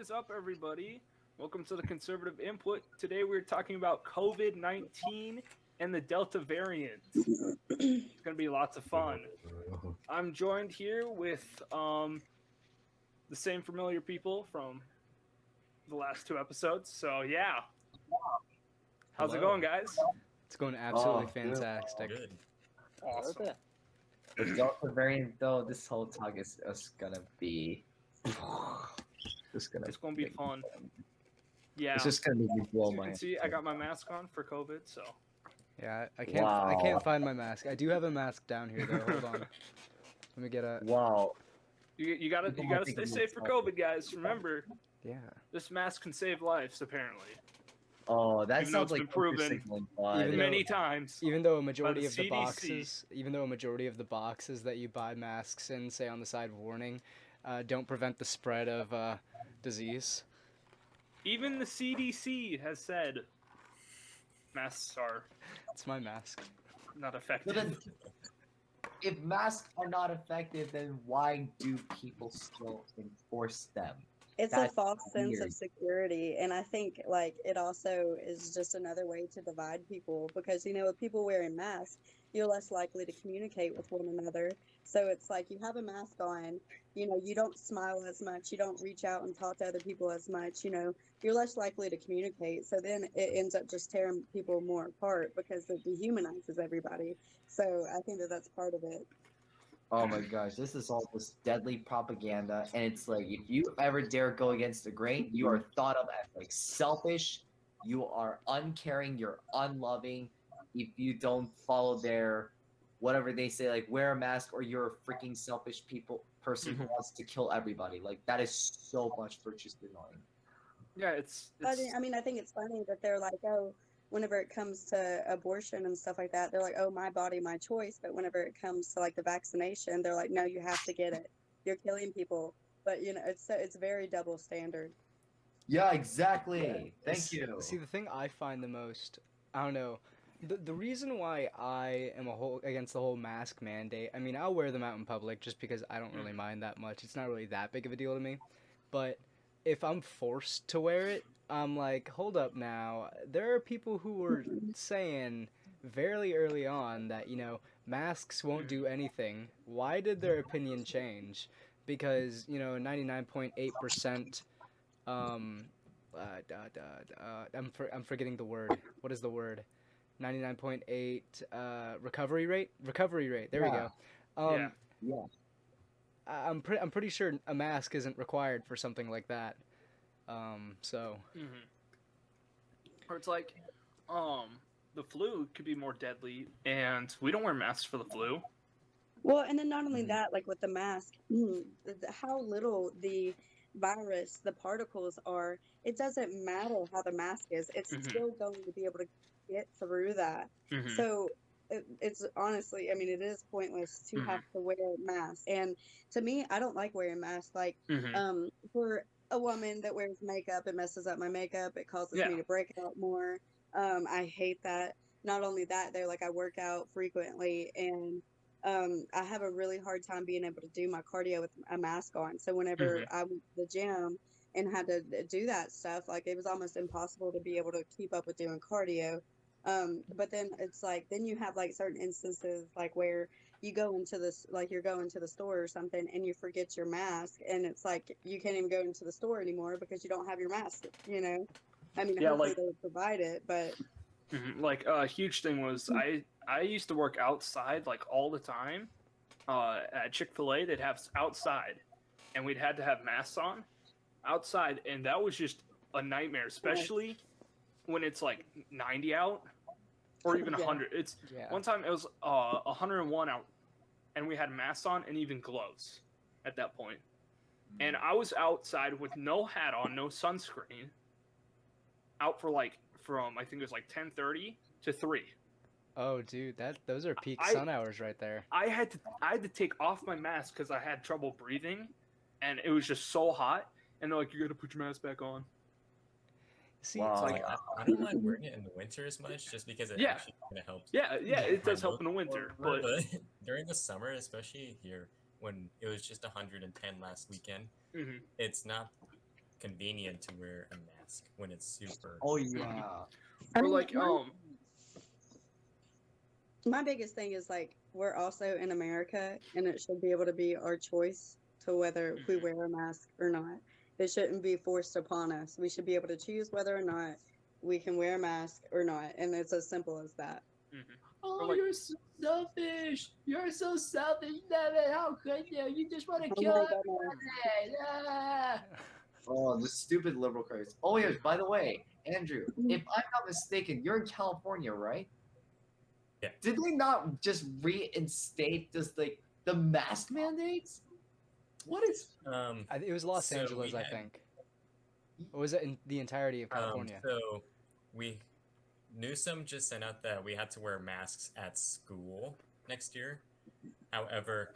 is up, everybody? Welcome to the Conservative Input. Today we're talking about COVID-19 and the Delta variant. It's going to be lots of fun. I'm joined here with the same familiar people from the last two episodes. So, yeah. How's it going, guys? It's going absolutely good. fantastic. Good. Awesome. The Delta variant, though, this whole talk is gonna be. It's going to be fun. Yeah. It's just gonna make me blow As you my. can see, I got my mask on for COVID, so. Yeah, I can't. Wow. I can't find my mask. I do have a mask down here though. Hold on. Let me get a. Wow. You gotta stay safe for COVID, guys. Remember, Yeah. this mask can save lives, apparently. Oh, that Even though sounds it's like been proven signaling, bud. Even though- Many times. Even though a majority the of the CDC. boxes that you buy masks in say on the side warning, don't prevent the spread of disease. Even the CDC has said masks are It's my mask. not But effective. then, if masks are not effective, then why do people still enforce them? It's a That's false sense weird. of security, and I think it also is just another way to divide people because with people wearing masks, you're less likely to communicate with one another. So it's like you have a mask on, you don't smile as much, you don't reach out and talk to other people as much, you're less likely to communicate. So then it ends up just tearing people more apart because it dehumanizes everybody. So I think that that's part of it. Oh my gosh, this is all this deadly propaganda, and it's like if you ever dare go against the grain, you are thought of as like selfish, you are uncaring, you're unloving. If you don't follow their whatever they say, like wear a mask, or you're a freaking selfish person who wants to kill everybody. Like that is so much for just annoying. Yeah, it's But I mean, I think it's funny that they're like, oh, whenever it comes to abortion and stuff like that, they're like, oh, my body, my choice. But whenever it comes to like the vaccination, they're like, no, you have to get it. You're killing people. But it's very double standard. Yeah, exactly. Thank you. See, the thing I find the most, I don't know, the reason why I am against the whole mask mandate. I mean, I'll wear them out in public just because I don't really mind that much. It's not really that big of a deal to me. But if I'm forced to wear it, I'm like, hold up now. There are people who were saying very early on that, masks won't do anything. Why did their opinion change? Because, 99.8%, I'm forgetting the word. What is the word? 99.8 recovery rate. There we go. yeah. Yeah. I'm pretty sure a mask isn't required for something like that. So. Or it's like, the flu could be more deadly, and we don't wear masks for the flu. Well, and then not only that, like with the mask, how little the virus, the particles are, it doesn't matter how the mask is, it's still going to be able to get through that. So it's honestly, I mean, it is pointless to have to wear a mask. And to me, I don't like wearing masks. Like, for a woman that wears makeup, it messes up my makeup. It causes me to break out more. I hate that. Not only that, they're like, I work out frequently, and I have a really hard time being able to do my cardio with a mask on. So whenever I went to the gym and had to do that stuff, like it was almost impossible to be able to keep up with doing cardio. But then it's like, then you have like certain instances like where you go into this, like you're going to the store or something and you forget your mask, and it's like you can't even go into the store anymore because you don't have your mask, I mean, hopefully they would provide it, but like a huge thing was I used to work outside like all the time. At Chick-fil-A, they'd have outside, and we'd had to have masks on outside, and that was just a nightmare, especially when it's like 90 out or even 100. It's one time it was 101 out, and we had masks on and even gloves at that point. And I was outside with no hat on, no sunscreen, out for from I think it was like 10:30 to 3. Oh, dude, those are peak sun hours right there. I had to take off my mask because I had trouble breathing, and it was just so hot. And they're like, "You got to put your mask back on." See, Wow. it's Like I don't mind wearing it in the winter as much, just because it actually kind of helps. Yeah, it does my help in the nose winter, more, but during the summer, especially here when it was just 110 last weekend, it's not convenient to wear a mask when it's super. Oh yeah. I Or mean, like my biggest thing is like we're also in America, and it should be able to be our choice to whether we wear a mask or not. It shouldn't be forced upon us. We should be able to choose whether or not we can wear a mask or not, and it's as simple as that. Oh, like- you're so selfish. You're so selfish, Devin. How could you? You just want to Oh kill my goodness. everybody. Ah. Oh, the stupid liberal craze. Oh, yes, by the way, Andrew, if I'm not mistaken, you're in California, right? Yeah. Did they not just reinstate just like the mask mandates? What is It was Los So we Angeles, I had- think. Or was it in the entirety of California? So we Newsom just sent out that we had to wear masks at school next year. However,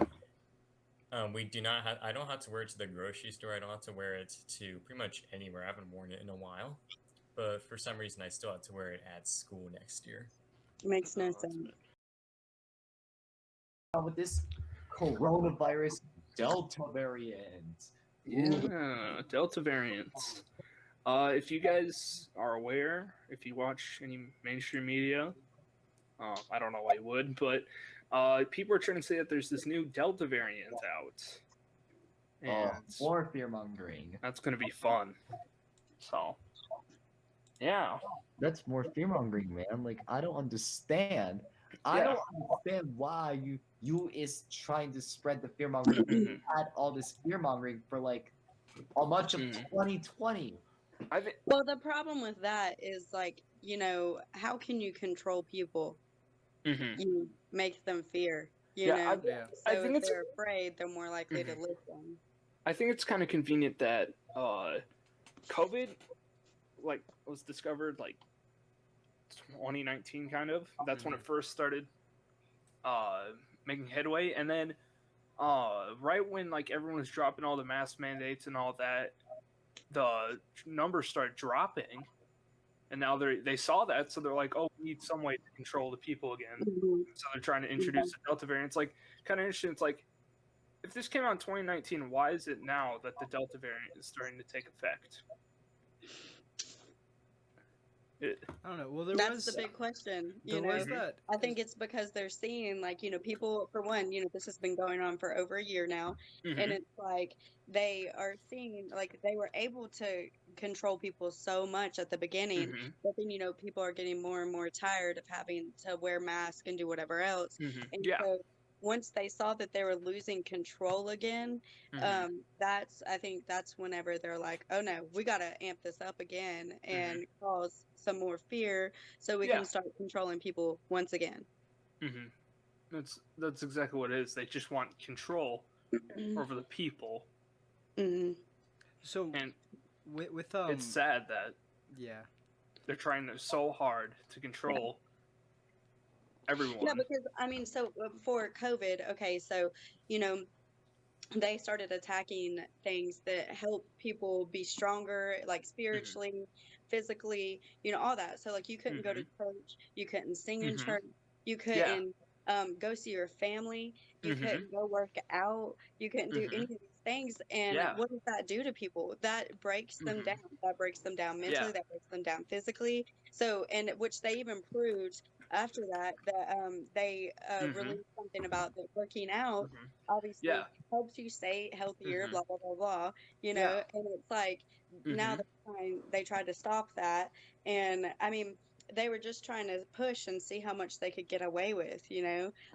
we do not have. I don't have to wear it to the grocery store. I don't have to wear it to pretty much anywhere. I haven't worn it in a while, but for some reason, I still have to wear it at school next year. Makes no that's sense. with this coronavirus Delta variant? Yeah, Delta variants. If you guys are aware, if you watch any mainstream media, I don't know why you would, but people are trying to say that there's this new Delta variant out, and More fear mongering. that's going to be fun. So, yeah. That's more fear mongering, man. Like I don't understand. I Yeah. don't understand why you is trying to spread the fear mongering. Mhm. Had all this fear mongering for like a much of Mhm. 2020. I think. Well, the problem with that is like, how can you control people? Mhm. You make them fear, you Yeah, know? Yeah. So I think if it's- they're afraid, they're more likely to Mhm. listen. I think it's kind of convenient that COVID was discovered 2019 kind of. That's when it first started making headway, and then right when everyone was dropping all the mask mandates and all that, the numbers started dropping, and now they saw that, so they're like, oh, we need some way to control the people again. Mhm. So they're trying to introduce the Delta variant. It's kind of interesting. It's like, if this came out in 2019, why is it now that the Delta variant is starting to take effect? I don't know. Well, there That's was the big question, there was Mhm. that. I think it's because they're seeing, people, for one, this has been going on for over a year now. And Mhm. it's like they are seeing, they were able to control people so much at the beginning. Mhm. But then, people are getting more and more tired of having to wear masks and do whatever else. Mhm. And Yeah. so once they saw that they were losing control again, Mhm. I think that's whenever they're like, oh no, we got to amp this up again and cause some more fear so we Yeah. can start controlling people once again. Mhm. That's exactly what it is. They just want control over the people, Mhm. So and with it's sad that yeah. they're trying so hard to control everyone. Yeah, because so for COVID, okay, so they started attacking things that help people be stronger, like spiritually, physically, all that. So you couldn't go to church, you couldn't sing in Mhm. church, you Yeah. couldn't go see your family, you Mhm. couldn't go work out, you couldn't do any of these things. And Yeah. what does that do to people? That breaks them Mhm. down. That breaks them down mentally. Yeah. That breaks them down physically. So, and which they even proved after that they Mhm. released something about that working out Mhm. obviously Yeah. helps you stay healthier, Mhm. blah blah blah blah. Yeah. And it's like now they tried to stop that, and I mean they were just trying to push and see how much they could get away with.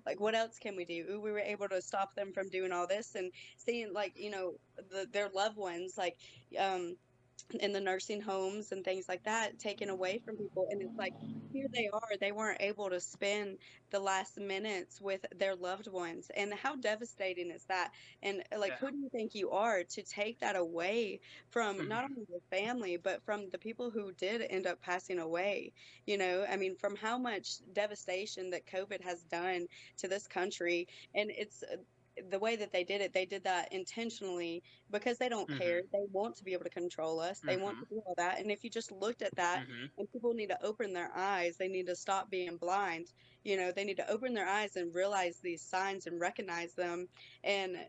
Like what else can we do? We were able to stop them from doing all this and seeing their loved ones in the nursing homes and things like that taken away from people, and it's like here they weren't able to spend the last minutes with their loved ones, and how devastating is that? And Yeah. who do you think you are to take that away from not Mhm. only your family but from the people who did end up passing away? I mean, from how much devastation that COVID has done to this country. And it's the way that they did that intentionally because they don't care. Mhm. They want to be able to control us. They want to Mhm. do all that. And if you just looked at that, Mhm. and people need to open their eyes, they need to stop being blind. They need to open their eyes and realize these signs and recognize them, and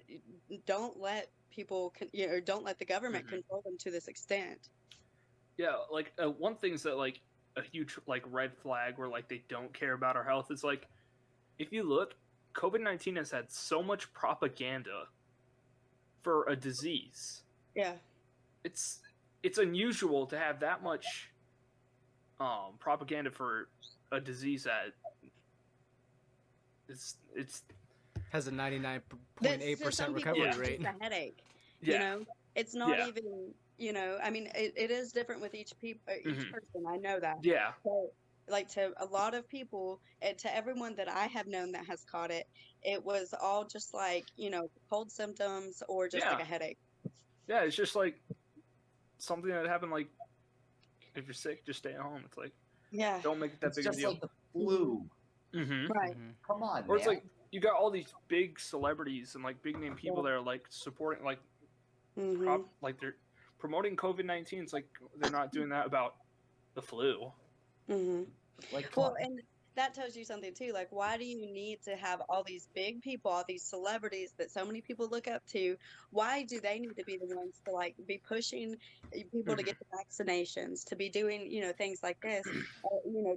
don't let or don't let the government Mhm. control them to this extent. Yeah, like one thing's that like a huge like red flag where like they don't care about our health is like if you look, COVID-19 has had so much propaganda for a disease. Yeah. It's it's unusual to have that much propaganda for a disease that it's Has a This to 99.8% some people recovery Yeah. it's rate. just a headache. You yeah. know, it's not Yeah. even. I mean, it is different with each Mhm. person. I know that. Yeah. So, like to a lot of people, and to everyone that I have known that has caught it, it was all just like cold symptoms or just like Yeah. a headache. Yeah, it's just like something that happened like if you're sick, just stay at home. It's like Yeah. don't make it that It's big of a just deal. like the flu. Mhm. Right. Mhm. Come on, Or it's man. like you got all these big celebrities and like big name people Yeah. that are like supporting like Mhm. like they're promoting COVID-19. It's like they're not doing that about the flu. Mhm. Like, come Well, on. and that tells you something too. Like, why do you need to have all these big people, all these celebrities that so many people look up to? Why do they need to be the ones to like be pushing people to Mhm. get the vaccinations, to be doing, things like this,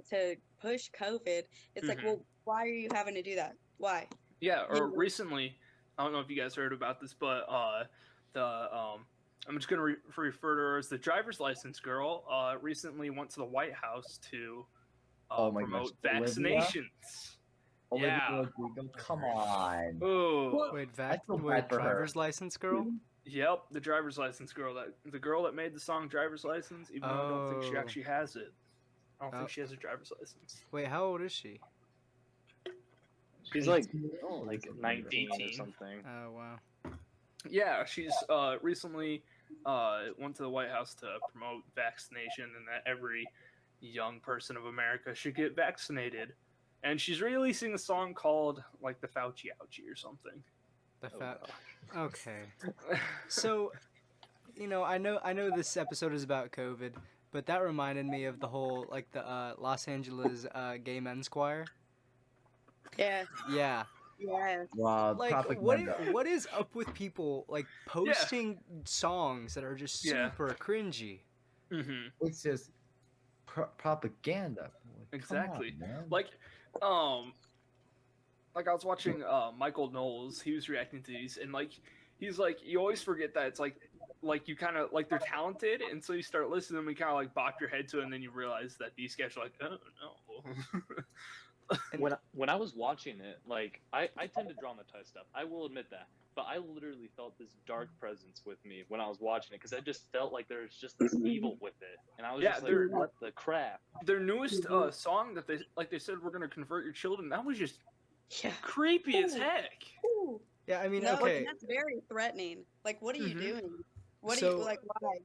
to push COVID? It's like, Mhm. well, why are you having to do that? Why? Yeah, You or know, recently, I don't know if you guys heard about this, but the I'm just gonna refer to her as the driver's license girl. Recently went to the White House to Oh my gosh. promote Olivia? vaccinations. Olivia Yeah. Rodrigo? Come on. Oh. Wait, I feel bad for her. driver's license girl? Yep, the driver's license girl. The girl that made the song "Driver's License." Even though I don't think she Oh. actually has it. I don't Oh. think she has a driver's license. Wait, how old is she? She's like 18 or like something. 19 or 18. something. Oh, wow. Yeah, she's recently went to the White House to promote vaccination and that every young person of America should get vaccinated. And she's releasing a song called like the Fauci Ouchie or something. The Oh, fat. gosh. Okay. So, I know this episode is about COVID, but that reminded me of the whole like the Los Angeles gay men's choir. yeah, Yeah. yeah. Like Propaganda. what is up with people like Yeah. posting songs that are just Yeah. super cringy? Mm-hmm. It's just propaganda. Exactly. Come on, man. Like I was watching Michael Knowles. He was reacting to these, and like he's like, you always forget that it's like you kind of like they're talented, and so you start listening to them, and kind of like bop your head to it, and then you realize that these guys are like, oh no. When I was watching it, like I tend to dramatize stuff. I will admit that. But I literally felt this dark presence with me when I was watching it because I just felt like there was just this evil with it, and I was Yeah, just like, they're- "What the crap?" Their newest song that they said we're gonna convert your children. That was just Yeah. creepy as heck. Ooh. Yeah, I mean, No, okay. and that's very threatening. Like, what are you Mhm. doing? What So- are you like? Why?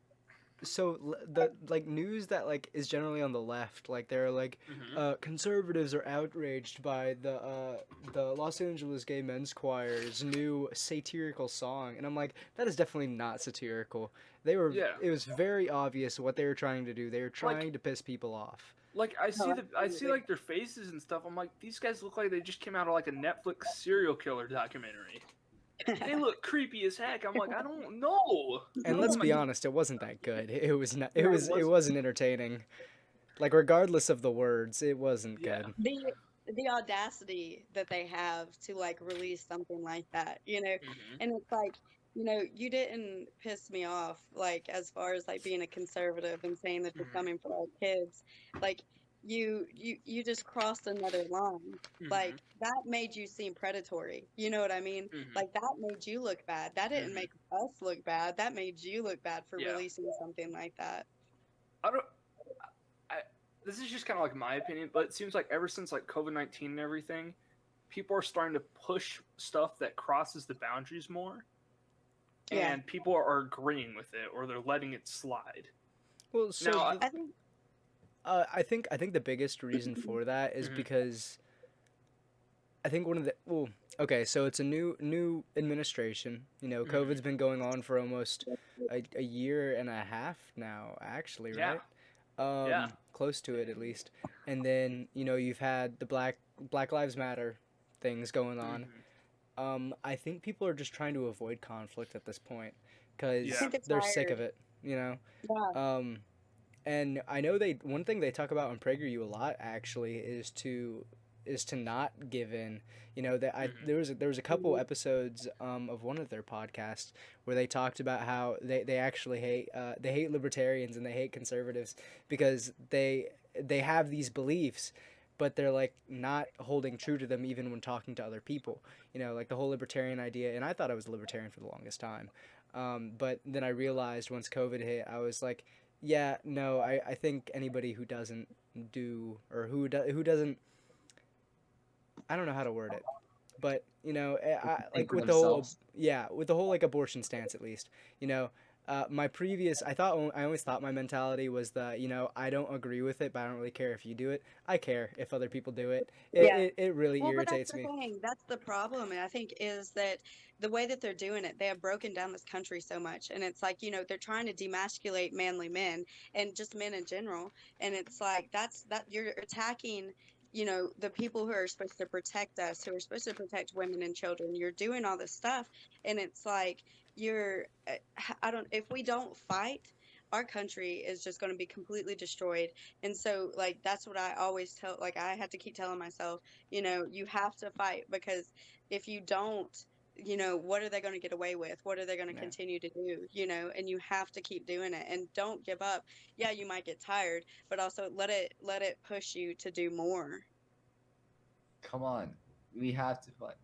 So the like news that like is generally on the left, like they're like Mhm. conservatives are outraged by the Los Angeles Gay Men's Choir's new satirical song, and I'm like, that is definitely not satirical. Yeah. It was very obvious what they were trying to do. They were trying to piss people off. Like I see absolutely. like their faces and stuff. I'm like, these guys look like they just came out of like a Netflix serial killer documentary. They look creepy as heck. I'm like, I don't know. And let's be honest, it wasn't that good. It was not. It Yeah, it was. It wasn't. wasn't entertaining. Like regardless of the words, it wasn't Yeah. good. The audacity that they have to like release something like that, Mhm. and it's like, you didn't piss me off like as far as like being a conservative and saying that you're Mhm. coming for our kids, like you just crossed another line. Like Mhm. that made you seem predatory. You know what I mean? Mhm. Like that made you look bad. That didn't Mhm. make us look bad. That made you look bad for Yeah. releasing something like that. I don't. This is just kind of like my opinion, but it seems like ever since like COVID-19 and everything, people are starting to push stuff that crosses the boundaries more, Yeah. and people are agreeing with it or they're letting it slide. Well, so Now, I think I think the biggest reason for that is Mhm. because I think one of the well, okay, so it's a new administration. You know, COVID's been going on for almost a year and a half now, actually, Yeah. right? Yeah. Close to it at least. And then you've had the Black Lives Matter things going on. Mhm. I think people are just trying to avoid conflict at this point I because Yeah. think they're they're sick tired. of it. You know. Yeah. Um, and I know one thing they talk about on PragerU a lot actually is to not give in. You know that Mhm. there was a couple episodes of one of their podcasts where they talked about how they actually hate libertarians and they hate conservatives because they have these beliefs, but they're like not holding true to them even when talking to other people. You know, like the whole libertarian idea, and I thought I was a libertarian for the longest time. But then I realized once COVID hit, I was like, yeah, no, I think anybody who doesn't do or who doesn't, I don't know how to word it, but Think like for with the whole themselves. yeah, with the whole like abortion stance at least, my previous I always thought my mentality was that I don't agree with it, but I don't really care if you do it. I care if other people do it. It Yeah. it, it really Well, but that's irritates the me. thing. That's the problem. And I think is that the way that they're doing it, they have broken down this country so much. And it's like, they're trying to demasculate manly men and just men in general. And it's like, that you're attacking, the people who are supposed to protect us, who are supposed to protect women and children. You're doing all this stuff. And it's like, I don't, if we don't fight, our country is just going to be completely destroyed. And so, like, that's what I always tell, like, I had to keep telling myself, you have to fight because if you don't, what are they going to get away with? What are they going to Yeah. continue to do? And you have to keep doing it and don't give up. Yeah, you might get tired, but also let it push you to do more. Come on, we have to fight.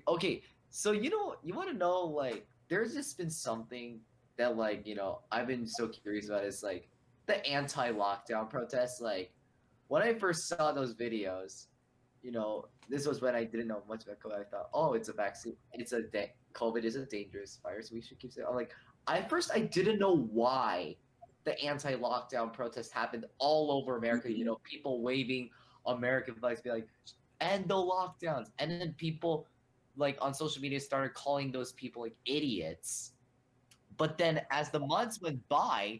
Okay, so you want to know, like, there's just been something that, like, I've been so curious about is like the anti-lockdown protests. Like, when I first saw those videos, this was when I didn't know much about COVID. I thought, oh, it's a vaccine. COVID is a dangerous virus. We should keep saying. I'm like, I didn't know why the anti-lockdown protests happened all over America. People waving American flags, be like, end the lockdowns, and then people like on social media started calling those people like idiots. But then as the months went by,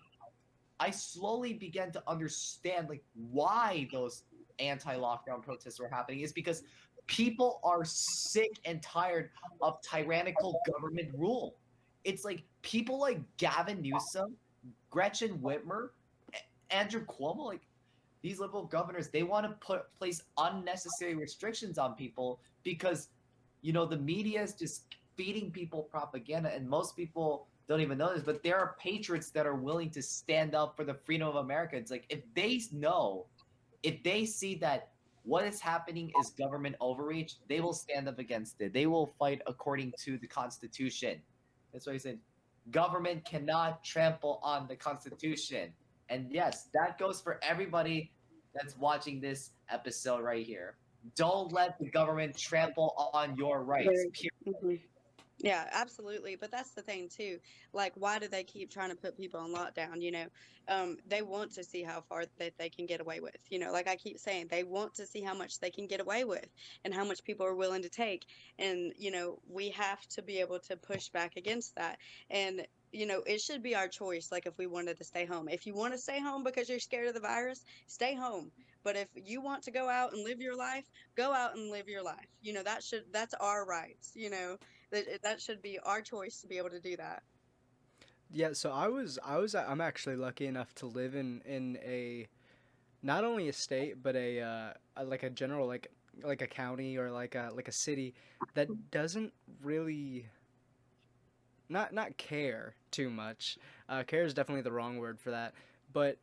I slowly began to understand like why those anti-lockdown protests were happening is because people are sick and tired of tyrannical government rule. It's like people like Gavin Newsom, Gretchen Whitmer, Andrew Cuomo, like these liberal governors, they want to place unnecessary restrictions on people because the media is just feeding people propaganda, and most people don't even know this, but there are patriots that are willing to stand up for the freedom of America. It's like if they see that what is happening is government overreach, they will stand up against it. They will fight according to the Constitution. That's why he said government cannot trample on the Constitution. And yes, that goes for everybody that's watching this episode right here. Don't let the government trample on your rights. Very. Mhm. Yeah, absolutely. But that's the thing too. Like, why do they keep trying to put people on lockdown? They want to see how far that they can get away with. Like I keep saying, they want to see how much they can get away with and how much people are willing to take. And we have to be able to push back against that. And it should be our choice. Like if we wanted to stay home, if you want to stay home because you're scared of the virus, stay home. But if you want to go out and live your life, go out and live your life. That's our rights. That should be our choice to be able to do that. Yeah, so I'm actually lucky enough to live in a not only a state but like a general like a county or like a city that doesn't really not care too much. Care is definitely the wrong word for that, but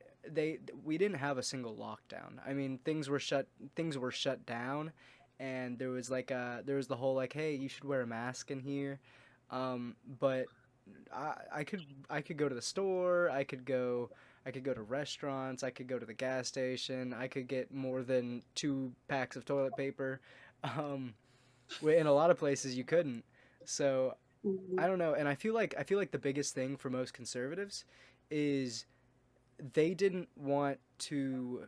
we didn't have a single lockdown. I mean, things were shut down, and there was the whole like, hey, you should wear a mask in here, but I could go to the store. I could go to restaurants. I could go to the gas station. I could get more than 2 packs of toilet paper. Um, in a lot of places you couldn't. So I Mhm. don't know, and I feel like the biggest thing for most conservatives is they didn't want to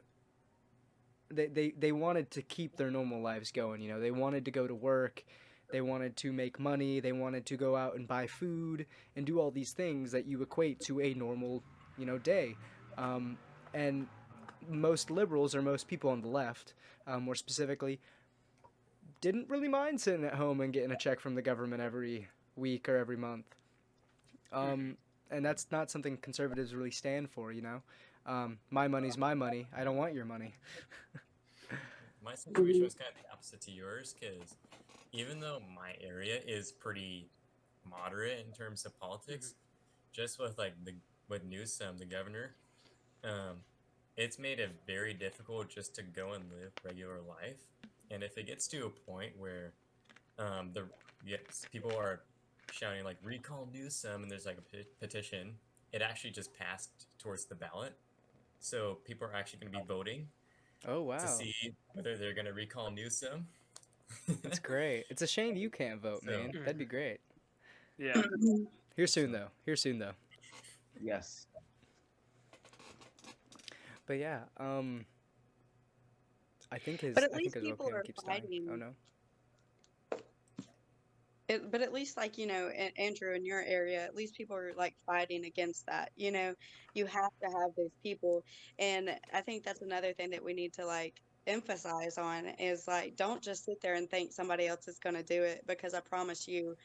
they wanted to keep their normal lives going. You know, they wanted to go to work, they wanted to make money, they wanted to go out and buy food and do all these things that you equate to a normal, day. And most liberals, or most people on the left, more specifically, didn't really mind sitting at home and getting a check from the government every week or every month. And that's not something conservatives really stand for, my money's my money. I don't want your money. My situation was kind of the opposite to yours, because even though my area is pretty moderate in terms of politics, just with with Newsom, the governor, it's made it very difficult just to go and live regular life. And if it gets to a point where people are shouting like recall Newsom, and there's like a petition, it actually just passed towards the ballot. So people are actually going to be voting Oh, wow. to see whether they're going to recall Newsom. That's great. It's a shame you can't vote, So- man. That'd be great. Yeah. Here soon, though. Here soon, though. Yes. But yeah, I think his But at I least think his people webcam are keeps dying. fighting. Oh no. But at least, like, Andrew, in your area, at least people are like fighting against that. You have to have those people. And I think that's another thing that we need to like emphasize on is like, don't just sit there and think somebody else is going to do it, because I promise you,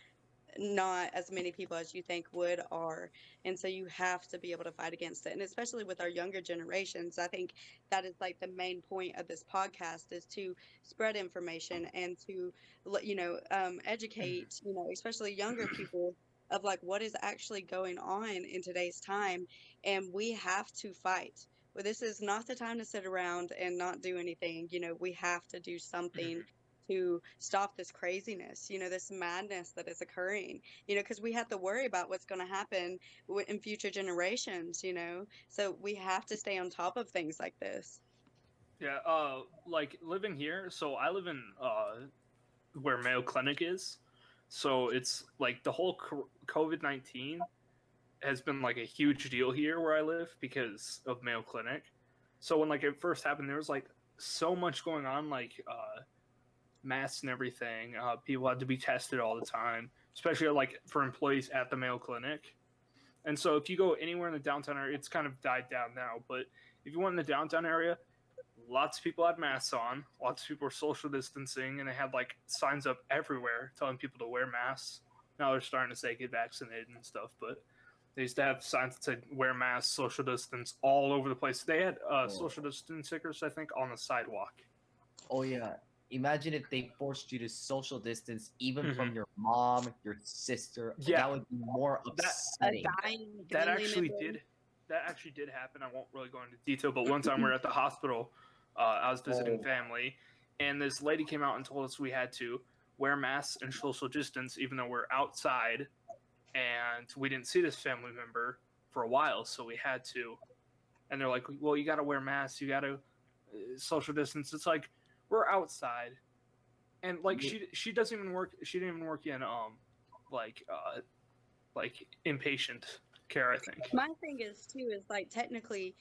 not as many people as you think would are. And so you have to be able to fight against it. And especially with our younger generations, I think that is like the main point of this podcast, is to spread information and to educate, especially younger people, of like what is actually going on in today's time. And we have to fight. Well, this is not the time to sit around and not do anything. We have to do something to stop this craziness, this madness that is occurring, because we have to worry about what's going to happen in future generations, so we have to stay on top of things like this. Yeah, like living here, so I live in where Mayo Clinic is. So it's like the whole COVID-19 has been like a huge deal here where I live because of Mayo Clinic. So when like it first happened, there was like so much going on, like masks and everything. People had to be tested all the time, especially like for employees at the Mayo Clinic. And so if you go anywhere in the downtown area, it's kind of died down now. But if you went in the downtown area, lots of people had masks on. Lots of people were social distancing, and they had like signs up everywhere telling people to wear masks. Now they're starting to say get vaccinated and stuff, but they used to have signs that said wear masks, social distance all over the place. They had social distance stickers, I think, on the sidewalk. Oh yeah. Imagine if they forced you to social distance even from your mom, your sister. Yeah. That would be more A upsetting. dying That family actually member. did. That actually did happen. I won't really go into detail, but one time we were at the hospital. I was visiting family, and this lady came out and told us we had to wear masks and social distance, even though we're outside, and we didn't see this family member for a while, so we had to. And they're like, "Well, you got to wear masks. You got to social distance." It's like we're outside, and like she doesn't even work. She didn't even work in like inpatient care, I think. My thing is too is like technically,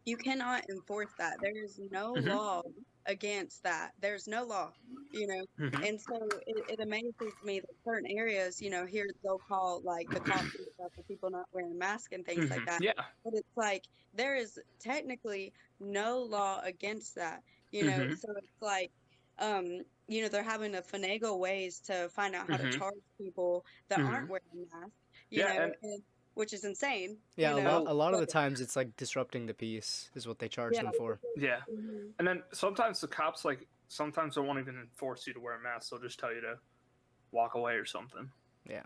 you cannot enforce that. There is no Mhm. law against that. There's no law, Mhm. and so it amazes me that certain areas, here they'll call like the cops and stuff for people not wearing masks and things like Mhm. that. Yeah. But it's like there is technically no law against that, Mhm. so it's like, they're having to finagle ways to find out how to Mhm. charge people that aren't Mhm. wearing masks, Yeah, and and which is insane, Yeah, a lot of the but times it's like disrupting the peace is what they charge yeah. them for. yeah, Mhm. and then sometimes the cops sometimes they won't even enforce you to wear a mask. They'll just tell you to walk away or something. Yeah.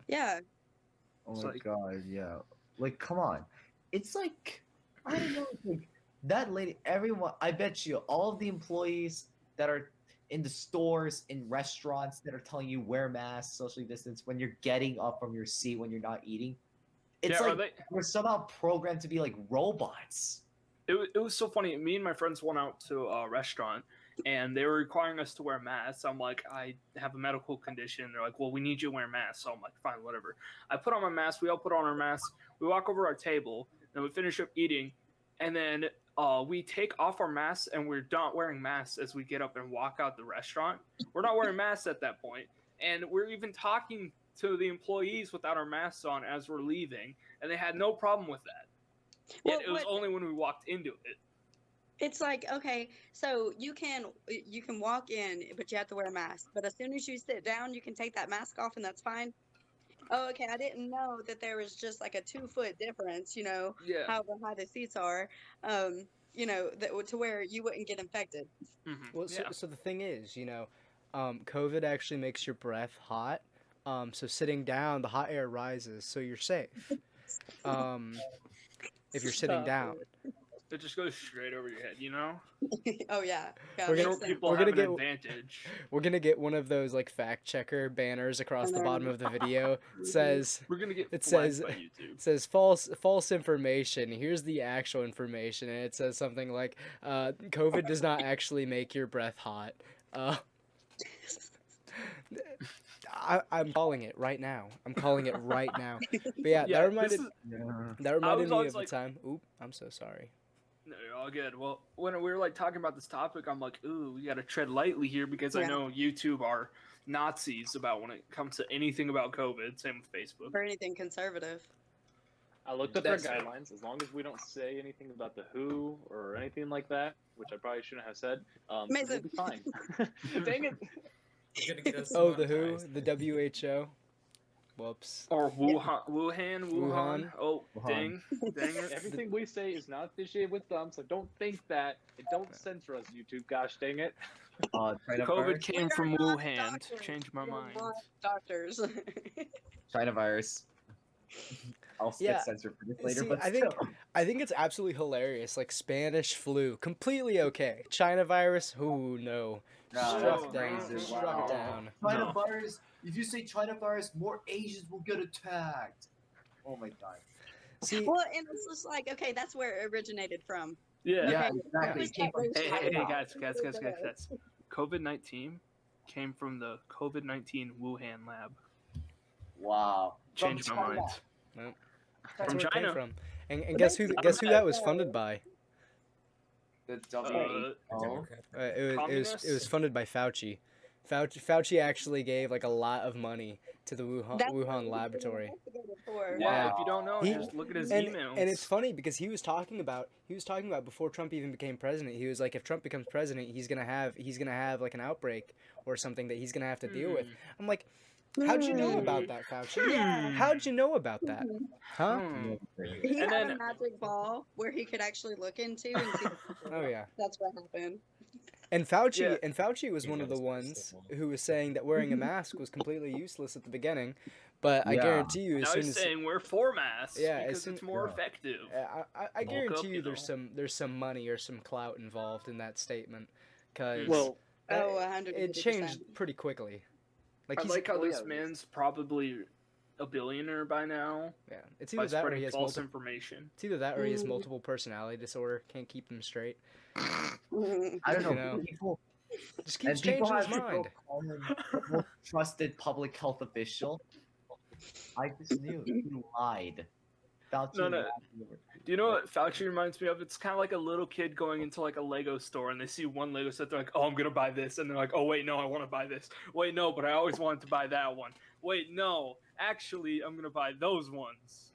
Oh It's my like- god, yeah. Like, come on. It's like, I don't know, like that lady, everyone, I bet you all of the employees that are in the stores, in restaurants that are telling you wear masks, socially distance when you're getting up from your seat when you're not eating. It's Yeah, are like they? we're somehow programmed to be like robots. It was so funny. Me and my friends went out to a restaurant, and they were requiring us to wear masks. I'm like, I have a medical condition. They're like, well, we need you to wear masks. So I'm like, fine, whatever. I put on my mask. We all put on our masks. We walk over our table, and we finish up eating. and then we take off our masks and we're not wearing masks as we get up and walk out the restaurant. We're not wearing masks at that point, and we're even talking to the employees without our masks on as we're leaving, and they had no problem with that. Well, It was what- only when we walked into it. It's like, okay, so you can walk in, but you have to wear a mask. But as soon as you sit down, you can take that mask off, and that's fine. Oh, okay. I didn't know that there was just like a 2 foot difference. Yeah. However high the seats are. That to where you wouldn't get infected. Well, Yeah. so the thing is, COVID actually makes your breath hot. So sitting down, the hot air rises, so you're safe. If you're sitting Stop down. It just goes straight over your head, Oh yeah. We're makes gonna- sense. People we're have gonna an get- advantage. We're gonna get one of those like fact checker banners across the bottom of the video. It says We're gonna get It flagged says- by YouTube. it says false information. Here's the actual information, and it says something like COVID does not actually make your breath hot. I'm calling it right now. I'm calling it right now. But yeah, Yeah, that reminded was me always of the like- time. Oop, I'm so sorry. No, you're all good. Well, when we were like talking about this topic, I'm like, ooh, we gotta tread lightly here because I Yeah. know YouTube are Nazis about when it comes to anything about COVID. Same with Facebook. Or anything conservative. I looked up their That's- guidelines. As long as we don't say anything about the WHO or anything like that, which I probably shouldn't have said, we'll Amazing. be fine. Dang it! You're gonna get us Oh, the WHO, demonetized. the WHO. Whoops. Or Wuhan. Wuhan. Oh, Wuhan. dang it. Everything we say is not officiated with them, so don't think that. And don't censor us, YouTube. Gosh dang it. China COVID virus. came We are from not Wuhan. doctors. Changed my We are mind. not doctors. China virus. I'll Yeah. get censored for this later, See, but I think- still. I think it's absolutely hilarious. Like Spanish flu, completely okay. China virus, ooh no, Nah, struck that's down, crazy. struck Wow. down. China No. virus. If you say China virus, more Asians will get attacked. Oh my god. See, Well, and it's just like, okay, that's where it originated from. Yeah. Yeah, Okay. exactly. It came from Hey, China. guys. COVID-19 came from the COVID-19 Wuhan lab. Wow. From Changed my China. mind. that's from where it came China. from. And guess who that was funded by? The WHO. Democrat. It was Communists? funded by Fauci. Fauci actually gave like a lot of money to the That's what Wuhan he was laboratory. investigated for. Yeah, Wow. if you don't know, He- just look at his And, emails. and it's funny because he was talking about before Trump even became president. He was like, if Trump becomes president, he's gonna have like an outbreak or something that he's gonna have to deal with. I'm like, how'd you know about that, Fauci? Yeah. How'd you know about that? Huh? Hmm. He And had then- a magic ball where he could actually look into and see. Oh yeah. That's what happened. And Fauci Yeah. and Fauci was one of the ones who was saying that wearing a mask was completely useless at the beginning, but I Yeah. guarantee you, as Now soon he's as saying we're for masks Yeah, as because soon- it's more yeah. effective. I Bulk guarantee up, you, you there's some money or some clout involved in that statement, because Well, Oh, it 150%. changed pretty quickly. Like I he's like how oh, this yeah. man's probably a billionaire by now yeah, it's by either that or he spreading has false information. It's either that or he has Mm. multiple personality disorder. Can't keep them straight. Mhm. I don't know. You know. People, Just and keeps people changing his have to go mind. call him the most trusted public health official. I just knew he lied. Fauci No. lied. Do you know what Fauci reminds me of? It's kind of like a little kid going into like a Lego store and they see one Lego set. They're like, "Oh, I'm gonna buy this," and they're like, "Oh wait, no, I want to buy this. Wait, no, but I always wanted to buy that one. Wait, no, actually, I'm gonna buy those ones."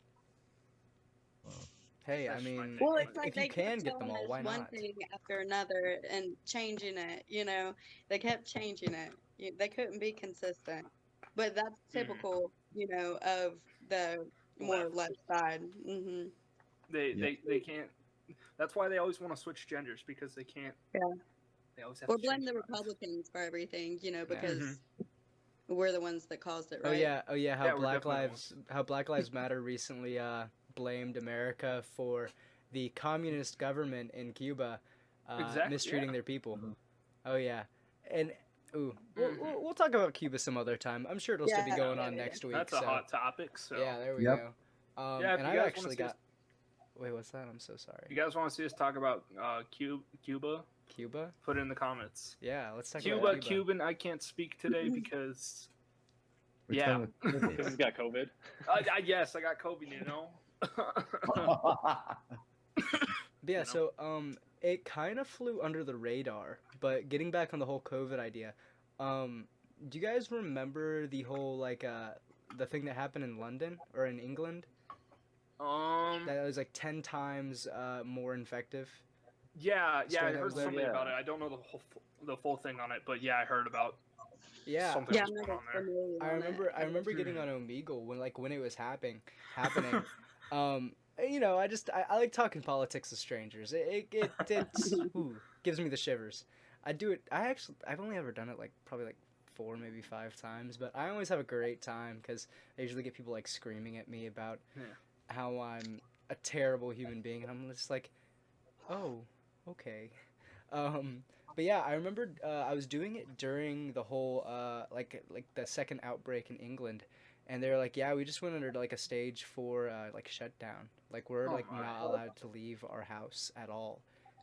Hey, I That's my mean, thing. Well, If it's like if you they can kept get them telling all, us why one not? thing after another and changing it. They kept changing it. They couldn't be consistent, but that's typical. Of the more Left. left side. Hmm. They can't. That's why they always want to switch genders because they can't. Yeah. They always have Or to blame change the minds. Republicans for everything. Because Mhm. we're the ones that caused it, right? oh yeah, how Yeah, we're Black definitely Lives Matter recently blamed America for the communist government in Cuba Exactly, mistreating yeah. their people. Mhm. Oh yeah, and we'll Mhm. talk about Cuba some other time. I'm sure it'll still be Yeah, going yeah, on yeah. next week. That's so a hot topic. So yeah, there we Yep. go. Yeah, if and you I've guys wanna actually see us- got. Wait, what's that? I'm so sorry. you guys want to see us talk about Cuba? Cuba? Put it in the comments. Yeah, let's talk Cuba, about Cuba. Cuban. I can't speak today because Which Yeah. one was because he's got COVID. yes, I got COVID. But yeah, you know? so it kind of flew under the radar. But getting back on the whole COVID idea, do you guys remember the whole like the thing that happened in London or in England that was like 10 times more infective? Yeah, yeah, I strain that heard was there? something about it. Yeah. I don't know the full thing on it, but yeah, I heard about Yeah, something Yeah, was I'm going not on there. familiar I on remember. it. I remember getting on Omegle when it was happening. You know, I like talking politics with strangers. Gives me the shivers. I do it. I've only ever done it like probably like 4 maybe 5 times, but I always have a great time because I usually get people like screaming at me about Yeah. how I'm a terrible human being, and I'm just like, oh, okay. Um, but yeah, I remember I was doing it during the whole like the second outbreak in England, and they were like, yeah, we just went under like a stage 4 like shutdown. Like we're Oh like my. not allowed to leave our house at all.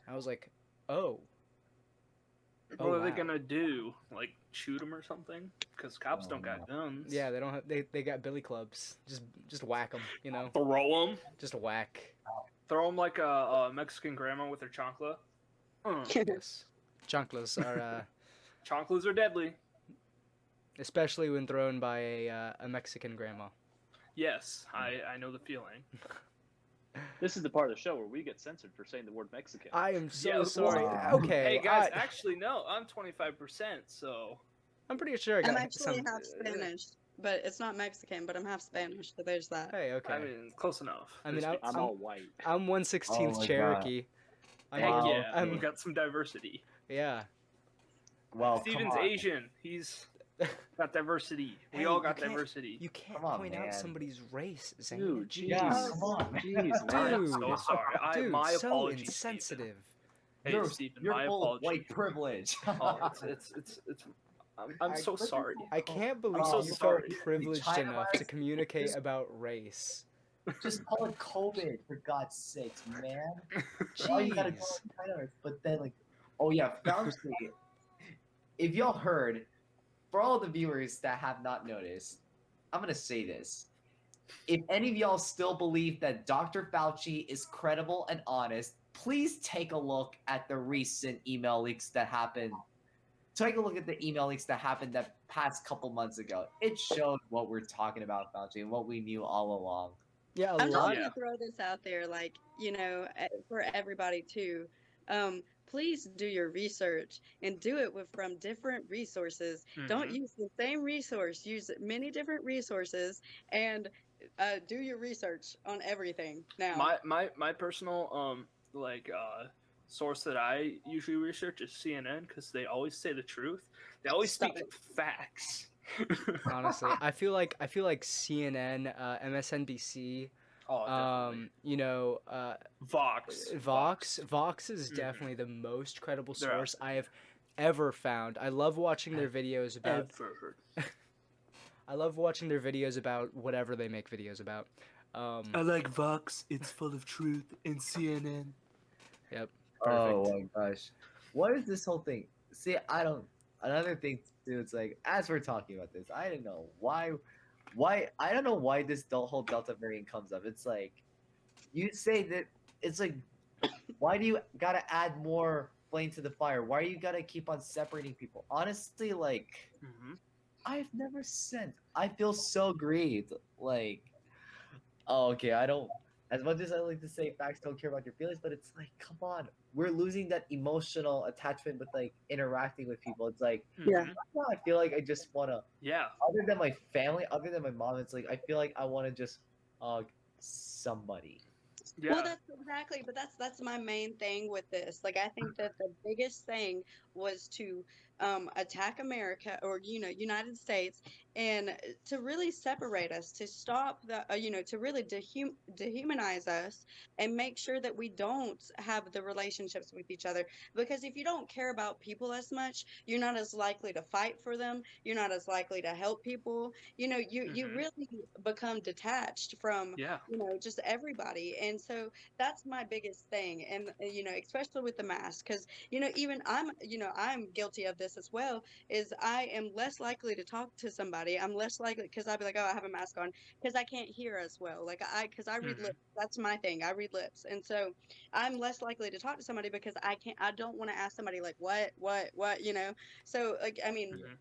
I was like, oh, What are they wow. gonna do? Like shoot him or something? Because cops don't got guns. Yeah, they don't have they got billy clubs. Just whack them, you know, Throw them. just whack. Throw them like a Mexican grandma with her chancla. Yes, chanclas are Chanclas are deadly. especially when thrown by a Mexican grandma. Yes, I know the feeling. This is the part of the show where we get censored for saying the word Mexican. I am so Yeah, sorry. wow. Okay, Hey guys, actually no, I'm 25%, so I'm pretty sure I I'm got actually some. half Spanish, but it's not Mexican, but I'm half Spanish, so there's that. Hey, okay. I mean close enough. I mean, I'm all white. I'm 1/16 Oh my God. Cherokee. I Heck mean, yeah, I'm- we got some diversity. yeah. Well, come Steven's on. Asian. He's got diversity. We Hey, all you got can't- diversity. You can't Come on, point man. out somebody's race, Zane. Dude, Jeez. Yeah, Oh, come on, man. Jeez, man. I'm Dude. so sorry. Dude, My so apologies, insensitive. Hey, You're, Steven, you're my full apologies. of white privilege. Oh, it's I'm so listen, sorry. I can't believe so you felt sorry. privileged China enough to virus communicate is- about race. Just call it COVID, for God's sakes, man. All you gotta Jeez. call it China virus. But then, like, oh yeah, Fauci. If y'all heard, for all the viewers that have not noticed, I'm gonna say this. If any of y'all still believe that Dr. Fauci is credible and honest, please take a look at the recent email leaks that happened. Take a look at the email leaks that happened that past couple months ago. It showed what we're talking about, Fauci, and what we knew all along. Yeah, a I'm just lot. gonna throw this out there, like, for everybody too. Please do your research and do it from different resources. Don't Mhm. use the same resource. Use many different resources and do your research on everything. Now, My personal source that I usually research is CNN because they always say the truth. They always Stop speak facts. Honestly, I feel like CNN, MSNBC, Oh, definitely. you know, Vox is Mhm. definitely the most credible They're source absolutely- I have ever found. I love watching their videos about. Ever. I love watching their videos about whatever they make videos about. I like Vox. It's full of truth. And CNN. Oh my gosh. What is this whole thing? See, I don't. Another thing too. It's like as we're talking about this, I don't know why. I don't know why this whole Delta variant comes up. It's like you say that it's like, why do you gotta add more flame to the fire? Why you gotta keep on separating people? Honestly, like Mm-hmm. I've never sent. I feel so grieved. Like, oh, okay, I don't. As much as I like to say facts don't care about your feelings, but it's like, come on, we're losing that emotional attachment with like interacting with people. It's like, Yeah. well, I feel like I just wanna, Yeah. other than my family, other than my mom, it's like I feel like I wanna just hug somebody. Yeah. well, that's exactly, but that's my main thing with this. Like, I think that the biggest thing was to attack America or United States, and to really separate us, to stop the to really dehumanize us, and make sure that we don't have the relationships with each other. Because if you don't care about people as much, you're not as likely to fight for them. You're not as likely to help people. You Mhm. really become detached from Yeah. just everybody. And so that's my biggest thing. And especially with the mask, because even I'm guilty of this this as well, is I am less likely to talk to somebody. I'm less likely because I'd be like, oh, I have a mask on because I can't hear as well. Like because I read Mhm. lips. That's my thing. I read lips, and so I'm less likely to talk to somebody because I don't want to ask somebody like what, you know. So like I mean. Mhm.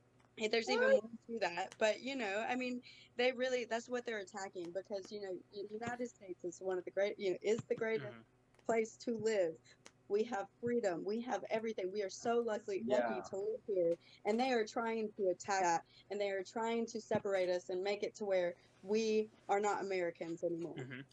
There's even more to that, but you know, I mean, they really that's what they're attacking because you know, the United States is one of the great, you know, is the greatest Mhm. place to live. We have freedom. We have everything. We are so lucky Yeah. to live here. And they are trying to attack that. And they are trying to separate us and make it to where we are not Americans anymore. Mhm.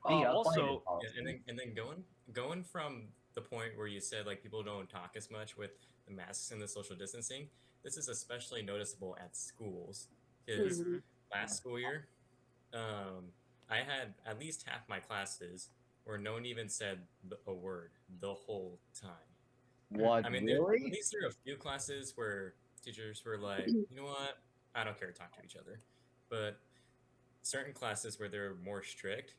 Be upright in Also, Yeah, politics. and then going from the point where you said like people don't talk as much with the masks and the social distancing, this is especially noticeable at schools because Hmm. Mhm. last school year, I had at least half my classes where no one even said a word the whole time. What, I mean, at really? least there are a few classes where teachers were like, you know what, I don't care to talk to each other, but certain classes where they're more strict,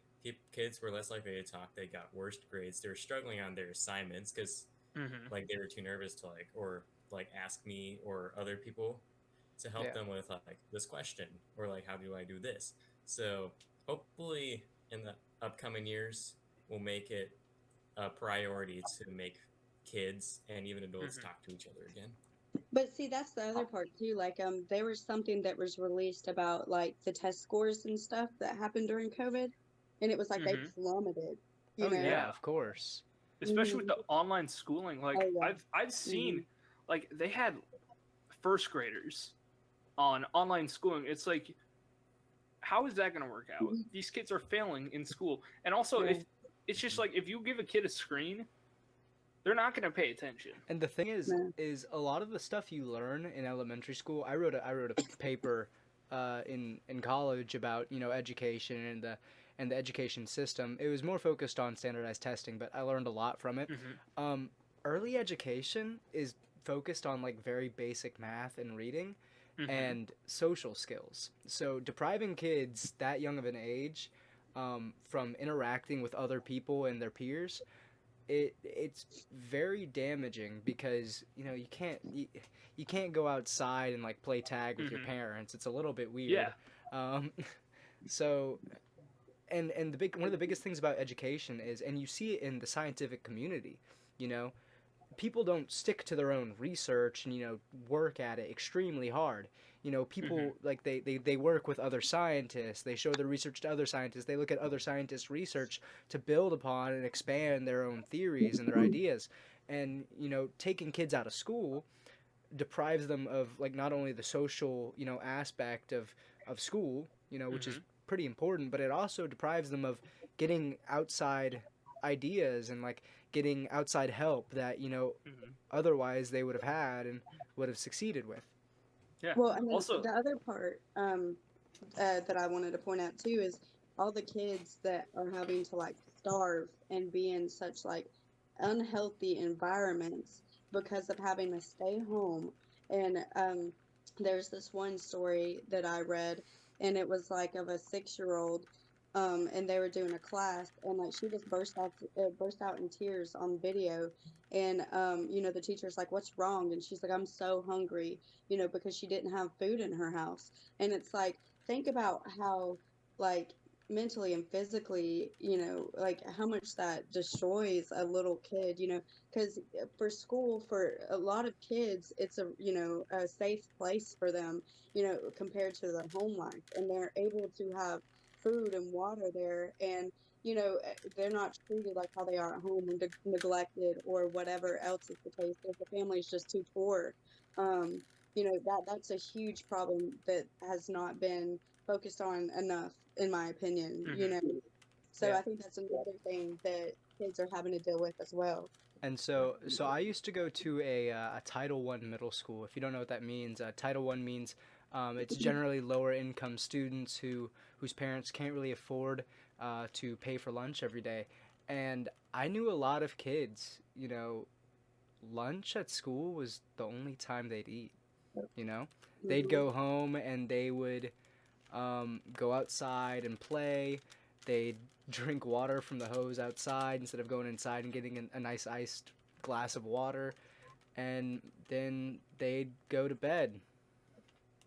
kids were less likely to talk. They got worse grades. They were struggling on their assignments because Mhm. like they were too nervous to like ask me or other people to help Yeah. them with like this question or like how do I do this. So hopefully in the upcoming years we'll make it a priority to make kids and even adults Mhm. talk to each other again. But see, that's the other part too. Like, there was something that was released about like the test scores and stuff that happened during COVID, and it was like they Mhm. plummeted. You Oh know. yeah, Yeah. of course. Especially with Hmm. the online schooling, Oh like yeah. I've Hmm. seen, like they had first graders on online schooling. It's like, how is that going to work out? These kids are failing in school, and also Yeah. if it's just like if you give a kid a screen, they're not going to pay attention. And the thing No. is a lot of the stuff you learn in elementary school. I wrote a paper in college about education and the education system. It was more focused on standardized testing, but I learned a lot from it. Mhm. Um, Early education is focused on like very basic math and reading Mhm. and social skills. So depriving kids that young of an age from interacting with other people and their peers, it's very damaging because you can't go outside and like play tag with your Mhm. parents. It's a little bit Yeah. weird. Um, so and the big one of the biggest things about education is, and you see it in the scientific community, you know, people don't stick to their own research and work at it extremely hard. Mhm. People like they work with other scientists, they show their research to other scientists, they look at other scientists research to build upon and expand their own theories and their ideas. And taking kids out of school deprives them of like not only the social aspect of school, which is Mhm. pretty important, but it also deprives them of getting outside ideas and like getting outside help that Mhm. otherwise they would have had and would have succeeded with. Yeah. Well, and then Also, the other part that I wanted to point out too is all the kids that are having to like starve and be in such like unhealthy environments because of having to stay home. And there's this one story that I read, and it was like of a 6-year-old. And they were doing a class, and like she just burst out in tears on video, and the teacher's like, "What's wrong?" And she's like, "I'm so hungry," because she didn't have food in her house. And it's like, think about how, like, mentally and physically, like how much that destroys a little kid, because for school, for a lot of kids, it's a safe place for them, compared to their home life. And they're able to have food and water there. And they're not treated like how they are at home and neglected or whatever else is the case if the family's just too poor. um, that's a huge problem that has not been focused on enough, in my opinion. mhm. So Yeah. I think that's another thing that kids are having to deal with as well. And so I used to go to a Title One middle school. If you don't know what that means, Title One means it's generally lower income students whose parents can't really afford to pay for lunch every day. And I knew a lot of kids. Lunch at school was the only time they'd eat. They'd Hmm. go home and they would go outside and play. They'd drink water from the hose outside instead of going inside and getting a nice iced glass of water. and then they'd go to bed.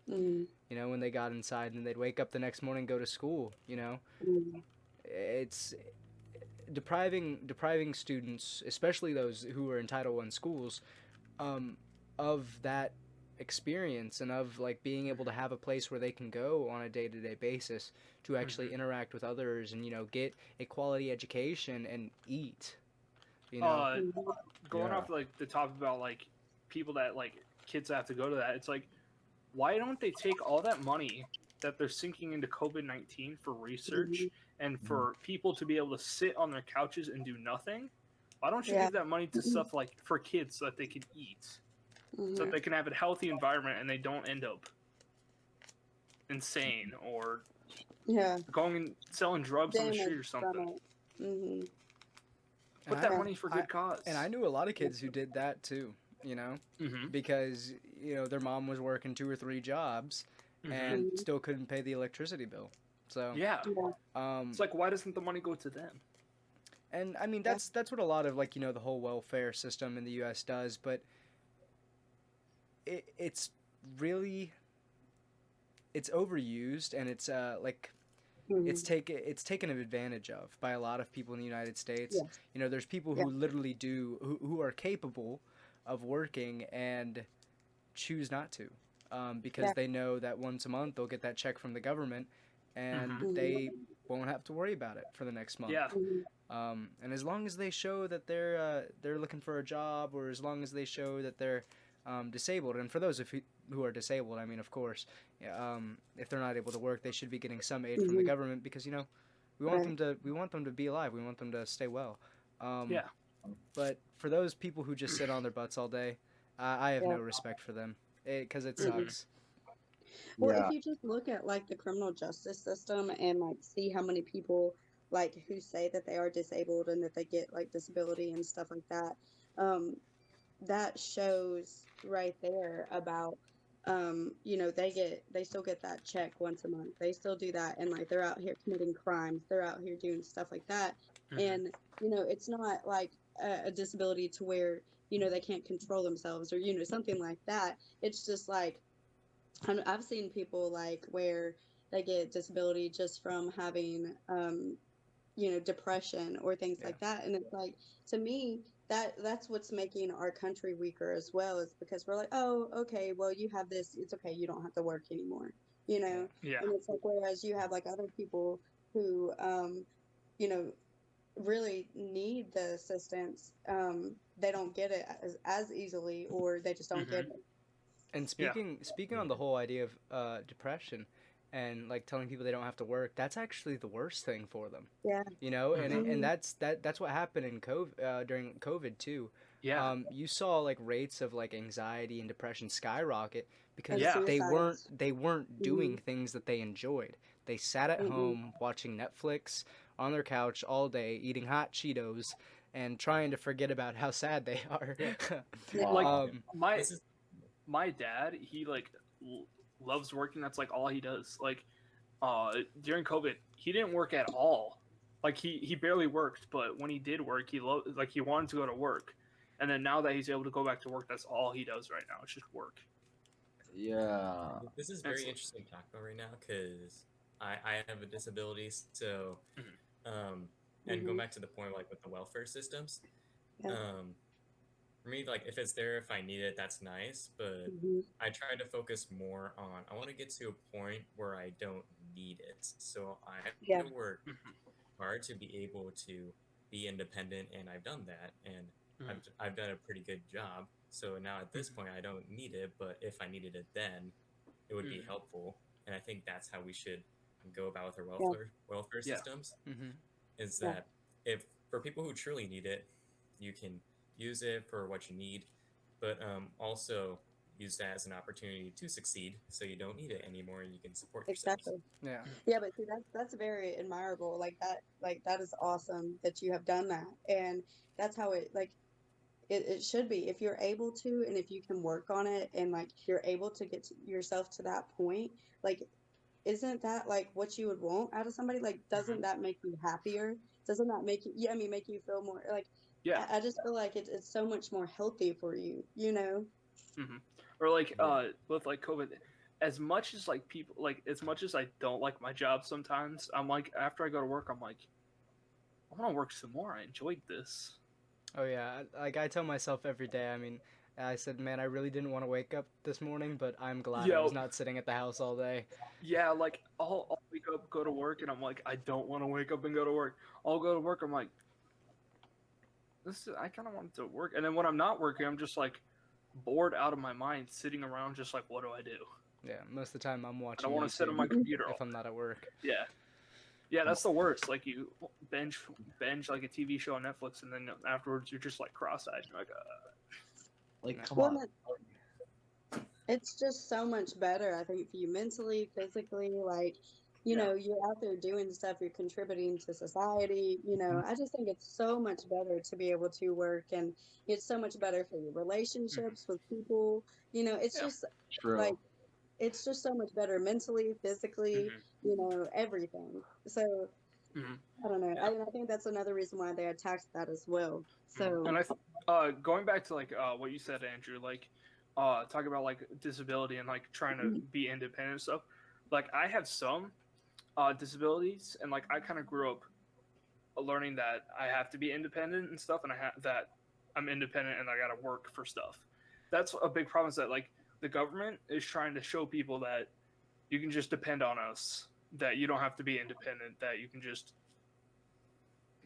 Mm, When they got inside, and they'd wake up the next morning, go to school. mm, It's depriving students, especially those who are in Title I schools, um, of that experience and of like being able to have a place where they can go on a day-to-day basis to actually interact with others and get a quality education and eat. Uh, mm, going Yeah. off like the top about like people that like kids that have to go to that. It's like, why don't they take all that money that they're sinking into COVID-19 for research mm, and for people to be able to sit on their couches and do nothing? Why don't you yeah. give that money to stuff like for kids so that they can eat, so that Mhm. they can have a healthy environment and they don't end up insane or Yeah. going and selling drugs on the street Damage or from something? it. Hmm. And Put I, that Yeah. money for I good cause. and I knew a lot of kids who did that too. You know, Mm-hmm. because their mom was working 2 or 3 jobs Mm-hmm. and Mhm. still couldn't pay the electricity bill. So, Yeah. Yeah. It's um, like, why doesn't the money go to them? and I mean Yeah. that's what a lot of like the whole welfare system in the U.S. does, but it's really it's overused and it's like Mhm. it's taken advantage of by a lot of people in the United States. Yes. There's people Yeah. who literally who are capable of working and choose not to, because Yeah. they know that once a month they'll get that check from the government, and Mm-hmm. Mhm. they won't have to worry about it for the next month. Yeah. Mhm. And as long as they show that they're looking for a job, or as long as they show that they're disabled, and for those who are disabled, I mean, of course, if they're not able to work, they should be getting some aid from the Mhm. government because Right. we want them to be alive. We want them to stay well. Um, Yeah. but for those people who just sit on their butts all day, I have Yeah. no respect for them because it Mhm. sucks. Well, Yeah. if you just look at like the criminal justice system and like see how many people like who say that they are disabled and that they get like disability and stuff like that, um, that shows right there about they still get that check once a month. They still do that, and like they're out here committing crimes. They're out here doing stuff like that, Mm-hmm. and it's not like a disability to where they can't control themselves or something like that. It's just like I've seen people like where they get disability just from having depression or things Yeah. like that, and it's like, to me, that's what's making our country weaker as well, is because we're like, oh, okay, well, you have this, it's okay, you don't have to work anymore, Yeah. and it's like, whereas you have like other people who you know really need the assistance, they don't get it as easily, or they just don't Mm-hmm. get it. And Yeah. speaking on the whole idea of depression and like telling people they don't have to work, that's actually the worst thing for them. Yeah. And Mm-hmm. and Mhm. that's what happened in COVID during COVID too. Yeah. You saw like rates of like anxiety and depression skyrocket And because Yeah. suicides. they weren't Hmm. doing things that they enjoyed. They sat at Hmm. home watching Netflix on their couch all day, eating hot Cheetos and trying to forget about how sad they are. Yeah. Yeah. Like Wow. my This is my dad, he like loves working. That's like all he does. Like during COVID, he didn't work at all. Like he barely worked, but when he did work, he wanted to go to work. And then now that he's able to go back to work, that's all he does right now. It's just work. Yeah. this is And it's very interesting to talk about right now because I have a disability, so um, and going Hmm. back to the point like with the welfare systems, Yeah. um, for me, like if it's there, if I need it, that's nice. But Hmm. I try to focus more on I want to get to a point where I don't need it. So I have Yeah. to work Mhm. hard to be able to be independent, and I've done that, and Mhm. I've done a pretty good job. So now at this Mhm. point, I don't need it. But if I needed it then, it would be Mhm. helpful. And I think that's how we should go about with our Yeah. welfare Yeah. systems. Hmm. Is Yeah. that if for people who truly need it, you can use it for what you need, but also use that as an opportunity to succeed so you don't need it anymore and you can support yourselves. Exactly. Yeah. Yeah, but see, that's very admirable. Like that is awesome that you have done that, and that's how it should be. If you're able to, and if you can work on it, and like you're able to get yourself to that point, like, isn't that like what you would want out of somebody? Like, Mhm. doesn't that make you happier? Doesn't that make you? Yeah, I mean, make you feel more like Yeah. I just feel like it's so much more healthy for you, you know? Hmm. Or like Yeah. with like COVID, as much as like people like as much as I don't like my job sometimes, I'm like after I go to work, I'm like I want to work some more. I enjoyed this. Oh yeah, like I tell myself every day. I mean, I said, man, I really didn't want to wake up this morning, but I'm glad I Yo, was not sitting at the house all day. yeah, like I'll wake up, go to work, and I'm like I don't want to wake up and go to work. I'll go to work. I'm like I kind of want to work, and then when I'm not working, I'm just like bored out of my mind, sitting around, just like what do I do? Yeah, most of the time I'm I don't watching want to sit on YouTube my computer all if I'm not at work. Yeah. Yeah, that's the worst. Like you binge like a TV show on Netflix, and then afterwards you're just like cross-eyed. You're like, Like, come Well, on. it's just so much better, I think, for you mentally, physically. Like, you Yeah. know, you're out there doing stuff, you're contributing to society. You know, I just think it's so much better to be able to work, and it's so much better for your relationships with people. You know, it's Yeah. just like, True. it's just so much better mentally, physically, hmm you know, everything. So, hmm I don't know. Yeah. I think that's another reason why they attacked that as well. And So, going back to like what you said, Andrew, like talk about like disability and like trying to be independent and stuff. Like I have some disabilities, and like I kind of grew up learning that I have to be independent and stuff, and that I'm independent and I got to work for stuff. That's a big problem. Is that like the government is trying to show people that you can just depend on us, that you don't have to be independent, that you can just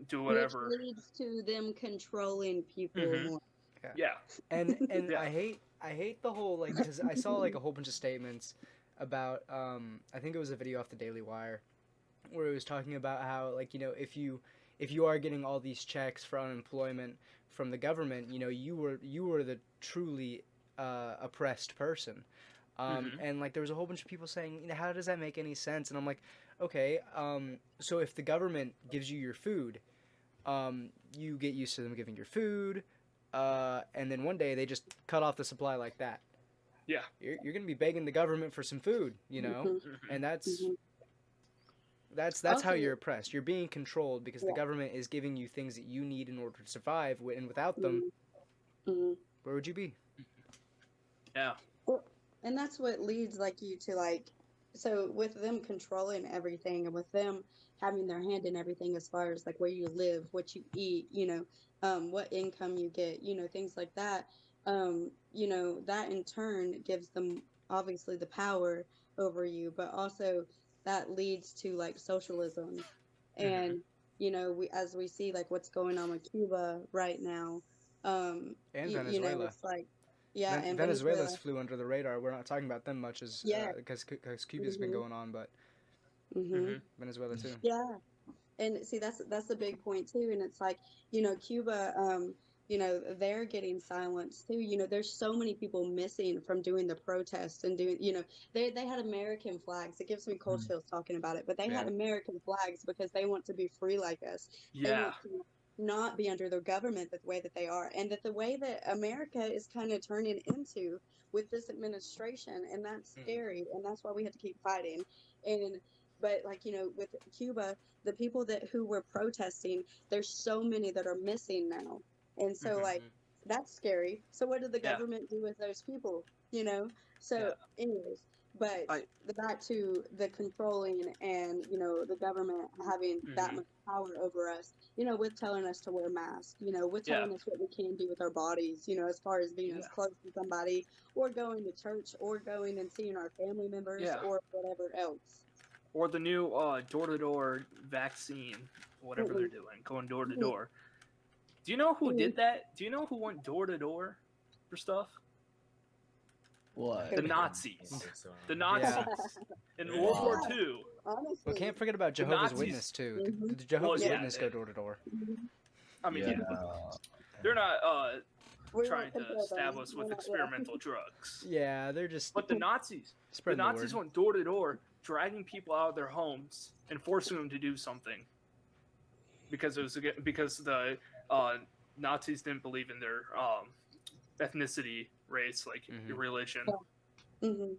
do which whatever. leads to them controlling people Hmm. more. Yeah, Yeah. and Yeah. I hate the whole like because I saw like a whole bunch of statements about I think it was a video off the Daily Wire where it was talking about how like if you are getting all these checks for unemployment from the government, you were the truly oppressed person. Hmm. And like there was a whole bunch of people saying, how does that make any sense? And I'm like, okay, so if the government gives you your food, you get used to them giving your food, and then one day they just cut off the supply like that. Yeah. You're gonna be begging the government for some food, Hmm. and Mhm. that's how Also, you're oppressed. You're being controlled because the yeah. government is giving you things that you need in order to survive, and without them, Mhm. Mhm. where would you be? Yeah. Well, and that's what leads like you to like, so with them controlling everything and with them having their hand in everything as far as like where you live, what you eat, you know, what income you get, you know, things like that. You know, that in turn gives them obviously the power over you, but also that leads to like socialism. Hmm. And you know, we as we see like what's going on with Cuba right now, And you know, Venezuela. it's like, yeah, and Venezuela's Venezuela. flew under the radar. We're not talking about them much as Yeah. because Cuba's been Mhm. going on, but Mhm. Hmm. Venezuela too. Yeah. And see, that's a big point too. And it's like, you know, Cuba, you know, they're getting silenced too. You know, there's so many people missing from doing the protests and doing, you know, they had American flags. It gives me cold chills talking about it, but they Yeah. had American flags because they want to be free like us. They Yeah. want to not be under the government the way that they are, and that the way that America is kind of turning into with this administration, and that's Mm. scary, and that's why we have to keep fighting. And but like, you know, with Cuba, the people that who were protesting, there's so many that are missing now. And so Hmm. like that's scary. So what did the Yeah. government do with those people? You know? So Yeah. anyways, but I. back to the controlling and, you know, the government having that Hmm. much power over us, you know, with telling us to wear masks, you know, with Yeah. telling us what we can do with our bodies, you know, as far as being Yeah. as close to somebody or going to church or going and seeing our family members Yeah. or whatever else. Or the new door-to-door vaccine, whatever they're Mm-mm. doing, going door to Mhm. door. Do you know who Mhm. did that? Do you know who went door to door for stuff? What? The Who? I didn't Nazis. think so. The Yeah. Nazis in World Yeah, War Wow. II. Well, honestly. can't forget about The Jehovah's Nazis. Witness too. Hmm. The Well, Jehovah's Yeah. yeah, Witness go door to door. Mhm. I mean, Yeah. yeah, they're not We won't trying to compare stab them. us We're with not, yeah. experimental drugs. Yeah, they're just But the spreading the Nazis word. went door to door, dragging people out of their homes and forcing them to do something because it was because the uh, Nazis didn't believe in their ethnicity, race, like Hmm. religion. Hmm.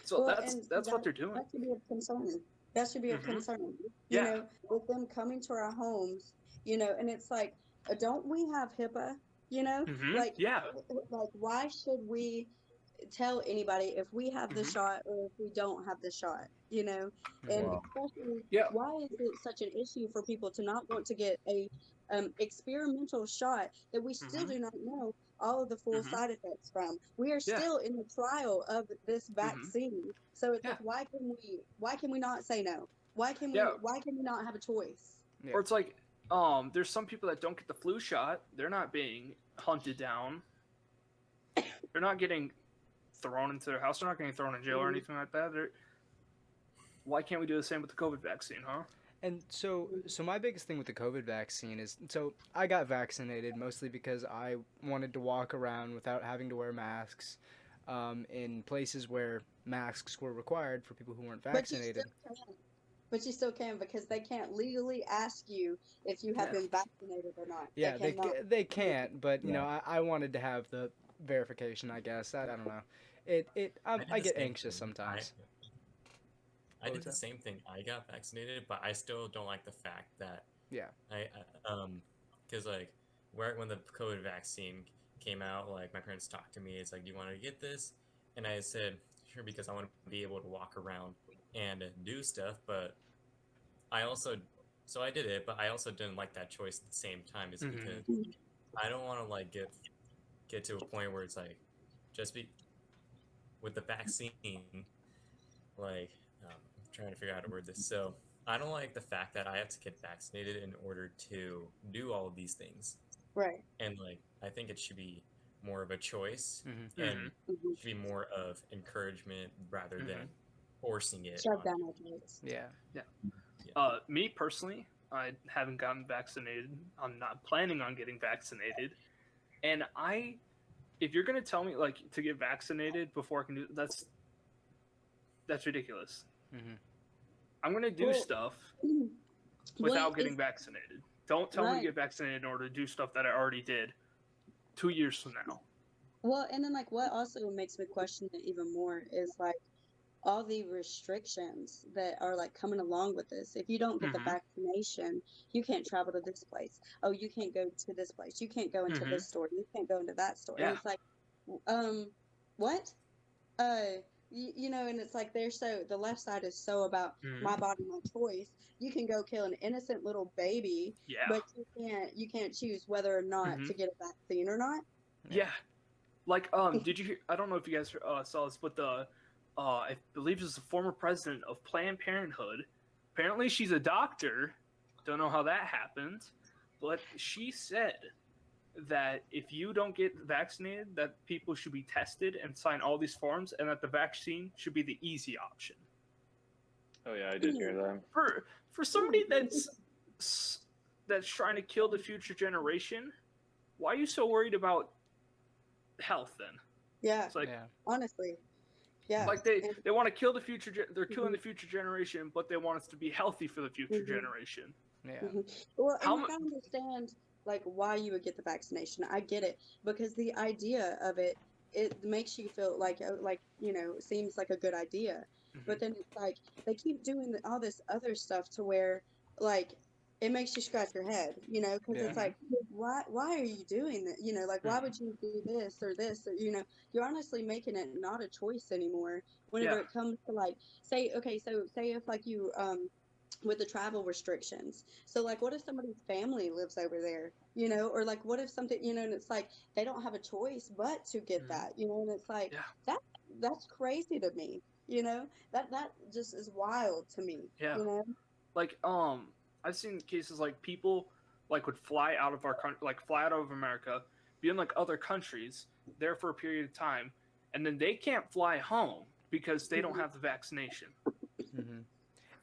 So Well, that's and see, that's what they're doing. that should be of concern. That should be of Hmm. concern. You Yeah. know, with them coming to our homes, you know, and it's like, don't we have HIPAA? You know, like, Yeah. why should we tell anybody if we have the Hmm. shot or if we don't have the shot? You know, and Wow. especially Yeah. why is it such an issue for people to not want to get a experimental shot that we still Hmm. do not know all of the full Hmm. side effects from? We are Yeah. still in the trial of this Hmm. vaccine, so it's Yeah. like, why can we not say no? Yeah. Why can we not have a choice? Yeah. Or it's like, there's some people that don't get the flu shot. They're not being hunted down. They're not getting thrown into their house. They're not getting thrown in jail or Mhm. anything like that. Why can't we do the same with the COVID vaccine, huh? And so my biggest thing with the COVID vaccine is, so I got vaccinated mostly because I wanted to walk around without having to wear masks, in places where masks were required for people who weren't But you still vaccinated. can. But you still can, because they can't legally ask you if you have Yeah. been vaccinated or not. They Yeah, cannot. they can't, but you Yeah. know, I wanted to have the verification. I guess I don't know. I did I the get same anxious thing. sometimes. I What did was the that? same thing. I got vaccinated, but I still don't like the fact that Yeah. because like where when the COVID vaccine came out, like my parents talked to me. It's like, do you want to get this? And I said, sure, because I want to be able to walk around and do stuff. But I also, so I did it, but I also didn't like that choice at the same time. Is Hmm. because I don't want to like get to a point where it's like just be with the vaccine, like I'm trying to figure out how to word this. So I don't like the fact that I have to get vaccinated in order to do all of these things. Right. And like I think it should be more of a choice Hmm. and Hmm. Hmm. should be more of encouragement rather than Hmm. forcing it Shove on down people. our throats. Yeah. Yeah. Yeah. Me personally, I haven't gotten vaccinated. I'm not planning on getting vaccinated. And if you're gonna tell me like to get vaccinated before I can do that's ridiculous. Hmm. I'm gonna do Well, stuff what without getting is vaccinated. Don't tell me to right? get vaccinated in order to do stuff that I already did 2 years from now. Well, and then like what also makes me question it even more is like all the restrictions that are like coming along with this. If you don't get the Hmm. vaccination, you can't travel to this place. Oh, you can't go to this place. You can't go into Hmm. this store. You can't go into that store. And Yeah. it's like, um, what? You know, and it's like the left side is so about Hmm. my body, my choice. You can go kill an innocent little baby, Yeah. but you can't choose whether or not Hmm. to get a vaccine or not. Yeah. Yeah. Like, did you hear? I don't know if you guys saw this, but I believe it's the former president of Planned Parenthood. Apparently, she's a doctor. Don't know how that happened, but she said that if you don't get vaccinated, that people should be tested and sign all these forms, and that the vaccine should be the easy option. Oh yeah, I did hear that. For somebody that's trying to kill the future generation, why are you so worried about health then? Yeah, It's like Yeah. honestly, yeah. like And, they want to kill the future. They're killing mhm, the future generation, but they want us to be healthy for the future mhm. generation. Yeah. Well, and How like much? I understand like why you would get the vaccination. I get it because the idea of it makes you feel like you know it seems like a good idea, but Hmm. then it's like they keep doing all this other stuff to where like it makes you scratch your head, you know, because Yeah. it's like why are you doing that? You know, like why Hmm. would you do this or you know you're honestly making it not a choice anymore. Whenever Yeah. it comes to like say okay, so say if like you with the travel restrictions. So like what if somebody's family lives over there, you know, or like what if something, you know, and it's like they don't have a choice but to get Hmm. that, you know, and it's like Yeah. that that's crazy to me, you know? That just is wild to me, Yeah. you know? Like I've seen cases like people like would fly out of our country, like fly out of America, be in like other countries there for a period of time, and then they can't fly home because they don't Mhm. have the vaccination. Hmm.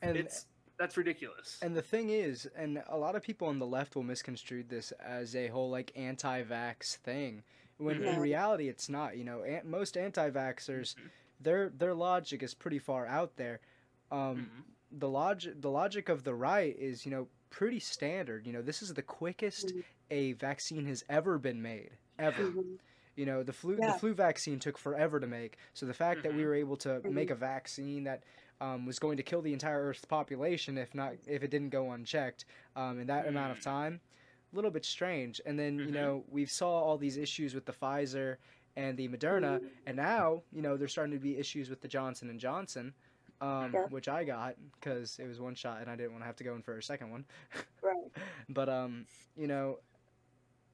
And It's That's ridiculous. and the thing is, and a lot of people on the left will misconstrue this as a whole like anti-vax thing, when in Hmm. No. reality it's not. You know, most anti-vaxxers, Hmm. their logic is pretty far out there. Um, Hmm. the logic of the right is, you know, pretty standard. You know, this is the quickest Mhm. a vaccine has ever been made, Yeah. ever. Mhm. You know, the Yeah. flu vaccine took forever to make. So the fact that we Hmm. were able to make Mhm. a vaccine that was going to kill the entire Earth's population if it didn't go unchecked in that amount of Hmm. time, little bit strange. And then, you Mhm. know, we saw all these issues with the Pfizer and the Moderna, and now, you know, there's starting to be issues with the Johnson and Johnson, Yeah. which I got because it was one shot and I didn't want to have to go in for a second one. Right. But you know,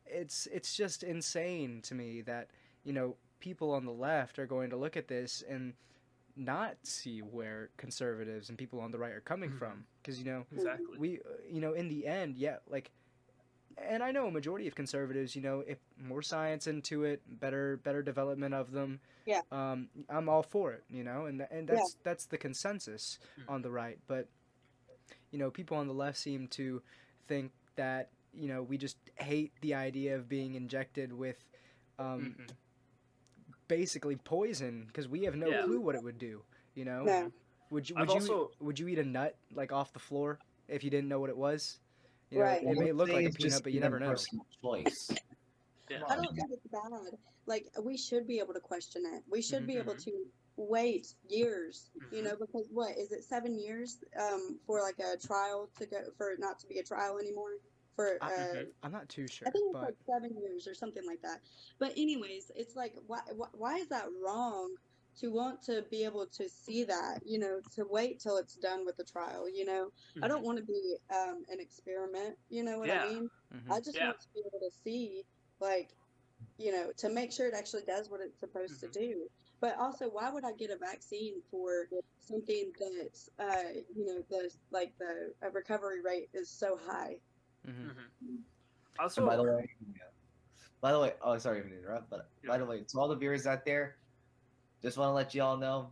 it's just insane to me that, you know, people on the left are going to look at this and not see where conservatives and people on the right are coming Mhm. from, because, you know, Exactly. we you know, in the end, yeah, like, and I know a majority of conservatives, you know, if more science into it, better development of them, Yeah. I'm all for it, you know, and Yeah. that's the consensus Mhm. on the right. But, you know, people on the left seem to think that, you know, we just hate the idea of being injected with um, Mhm. basically poison because we have no Yeah. clue what it would do, you know. No. I've also Would you eat a nut like off the floor if you didn't know what it was? You know, Right. it may look like a It's peanut, just but you their never know. personal choice. yeah. Come I on, don't think it's bad. Like we should be able to question it. We should Mhm. be able Mhm. to wait years, you Mhm. know, because what is it, 7 years for like a trial to go for it not to be a trial anymore? For Mhm. I'm not too I sure, think it's but like 7 years or something like that. But anyways, it's like why is that wrong to want to be able to see that, you know, to wait till it's done with the trial, you know? I don't Mhm. want to be an experiment, you know what I Yeah. mean? mhm. I just Yeah. want to be able to see like, you know, to make sure it actually does what it's supposed to Mhm. do. But also, why would I get a vaccine for something that's, you know, the recovery rate is so high? Mhm. Mhm. and by Also, the way, oh sorry to interrupt, but you by know, the way, to all the viewers out there, just want to let you all know,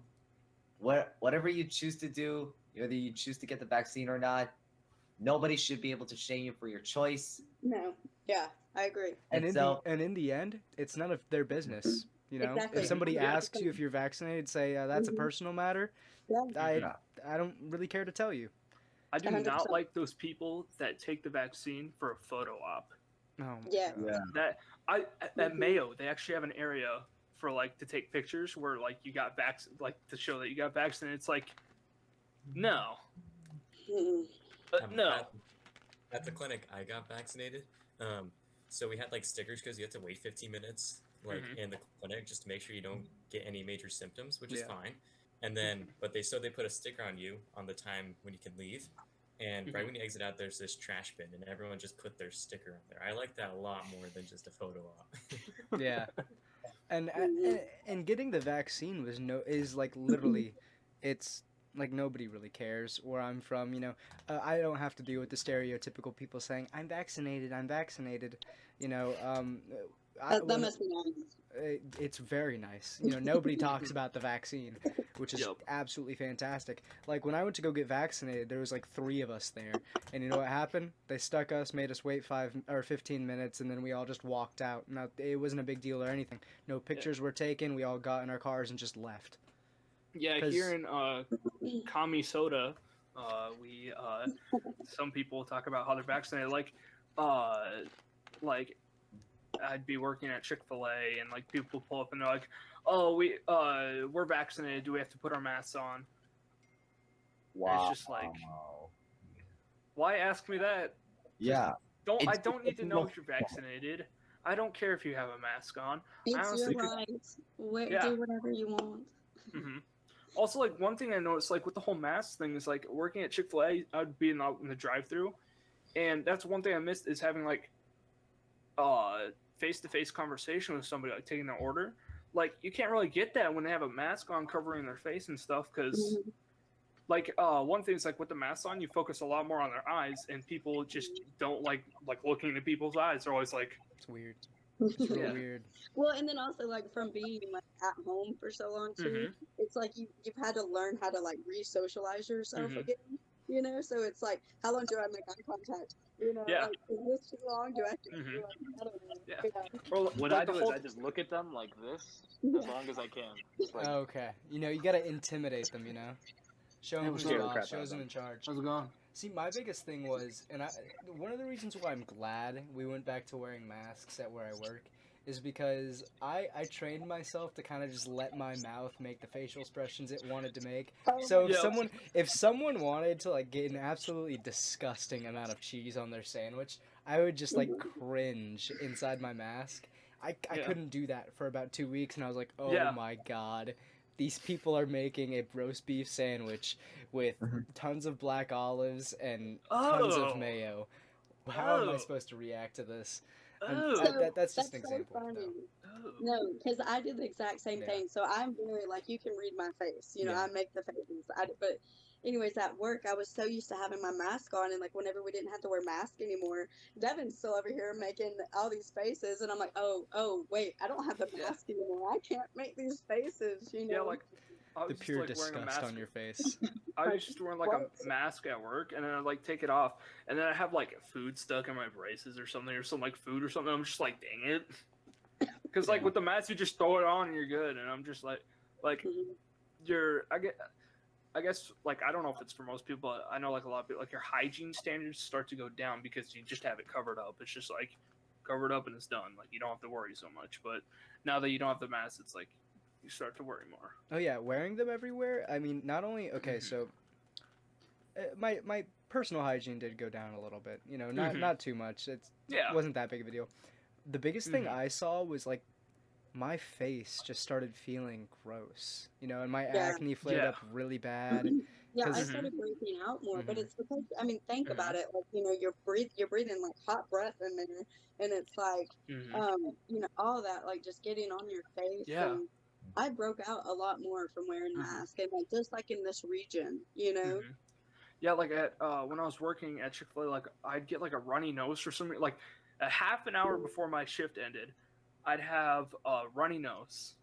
whatever you choose to do, whether you choose to get the vaccine or not, nobody should be able to shame you for your choice. No. Yeah, I agree. And so, And in the end, it's none of their business. You know, if Exactly. Mhm. somebody Yeah. asks you if you're vaccinated, say that's a 100%. personal matter. Yeah, I Mhm. yeah, I don't really care to tell you. I do not 100%. like those people that take the vaccine for a photo op. Oh my Yeah. god. yeah, That at Mayo, they actually have an area for like to take pictures where like you got like to show that you got vaccinated. It's like no, Mm-mm. no. At the clinic I got vaccinated. Um, so we had like stickers because you had to wait 15 minutes like Mhm. in the clinic just to make sure you don't get any major symptoms, which is Yeah. fine. And then, but they put a sticker on you on the time when you can leave. And right Mhm. when you exit out, there's this trash bin, and everyone just put their sticker on there. I like that a lot more than just a photo op. Yeah. And Mm-mm. and getting the vaccine was no is like literally, it's like nobody really cares where I'm from. You know, I don't have to deal with the stereotypical people saying I'm vaccinated. I'm vaccinated. You know, That when must be nice. it's very nice. You know, nobody talks about the vaccine, which is Yep. absolutely fantastic. Like when I went to go get vaccinated, there was like 3 of us there, and you know what happened? They stuck us, made us wait 5 or 15 minutes, and then we all just walked out. Now it wasn't a big deal or anything. No pictures were taken. We all got in our cars and just left. Yeah, here Cause in Kami Soda, we some people talk about how they're vaccinated. Uh, like I'd be working at Chick-fil-A and like people pull up and they're like, "Oh, we're vaccinated. Do we have to put our masks on?" And it's wow, just like, why ask me that? Just yeah. I It's don't need it's to know no if you're vaccinated. I don't care if you have a mask on. I It's your honestly could, right. yeah. Do whatever you want. hmm Also, like one thing I noticed, like with the whole mask thing, is like working at Chick-fil-A, I'd be in the drive-through, and that's one thing I missed is having like uh face-to-face conversation with somebody, like taking their order. Like you can't really get that when they have a mask on covering their face and stuff, because Mhm. like one thing is like with the mask on, you focus a lot more on their eyes, and people just don't like looking into people's eyes. They're always like, it's weird. It's real yeah, weird. Well, and then also like from being like at home for so long too, mm-hmm, it's like you've had to learn how to like re-socialize yourself mm-hmm, again. You know, so it's like, how long do I make eye contact? You know, yeah, like is this too long? Do I have to mm-hmm, do like I don't know. yeah. Yeah. Or What I like the do is whole, I just look at them like this as Yeah. long as I can. Just like Okay, you know, you gotta intimidate them. You know, show Hey, them what's who's up? scare the boss, crap out of shows them them. in charge. how's it going? See, my biggest thing was, and one of the reasons why I'm glad we went back to wearing masks at where I work is because I trained myself to kind of just let my mouth make the facial expressions it wanted to make. Oh So my if Yep. someone wanted to like get an absolutely disgusting amount of cheese on their sandwich, I would just like cringe inside my mask. I Yeah. couldn't do that for about 2 weeks, and I was like, oh Yeah. my god, these people are making a roast beef sandwich with Mhm. tons of black olives and tons of Oh. mayo. How am I Oh. supposed to react to this? And Oh. that's just an That's so example. funny. Though. Oh. No, because I did the exact same Yeah. thing. So I'm very like you can read my face. You know, Yeah. I make the faces. But anyways, at work, I was so used to having my mask on, and like whenever we didn't have to wear mask anymore, Devin's still over here making all these faces, and I'm like, oh, wait, I don't have the Yeah. mask anymore. I can't make these faces. You know. Yeah, like I The was just pure like wearing a disgust mask. on your face. I was just wearing like What? a mask at work, and then I like take it off, and then I have like food stuck in my braces or some like food or something. I'm just like, dang it, because like Yeah. with the mask, you just throw it on and you're good. And I'm just like Mhm. I guess like I don't know if it's for most people. But I know like a lot of people like your hygiene standards start to go down because you just have it covered up. It's just like covered up and it's done. Like you don't have to worry so much. But now that you don't have the mask, it's like you start to worry more. Oh yeah, wearing them everywhere. I mean, not only okay, Mhm. so my personal hygiene did go down a little bit. You know, Mhm. not too much. It Yeah. wasn't that big of a deal. The biggest thing Mhm. I saw was like my face just started feeling gross. You know, and my Yeah. acne flared Yeah. up really bad. Yeah, I 'Cause- started breathing out more, but Mhm. it's because I mean, think Mhm. about it. Like you're breathing like hot breath in there, and it's like Mhm. all that like just getting on your face. Yeah. And I broke out a lot more from wearing Mhm. masks, and like just like in this region, you know. Mhm. Yeah, like at when I was working at Chick-fil-A, like I'd get like a runny nose for something. Like a half an hour before my shift ended, I'd have a runny nose.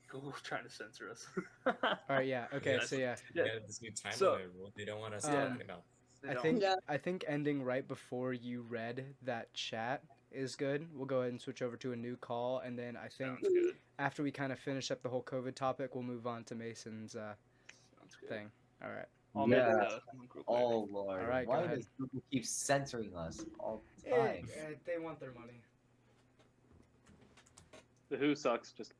Google trying to censor us. All right, yeah. Okay, Nice. so yeah. Yeah. Yeah, this new time So- limit rule. They don't want us Yeah. talking about. They I don't. think Yeah. I think ending right before you read that chat is good. We'll go ahead and switch over to a new call, and then I think Sounds good. after we kind of finish up the whole COVID topic, we'll move on to Mason's Sounds good. thing. All right. I'll Yeah. make the link real quick. Oh Lord, All right, go why ahead. does Google keep censoring us all the Eh, time? they want their money. The Who sucks. Just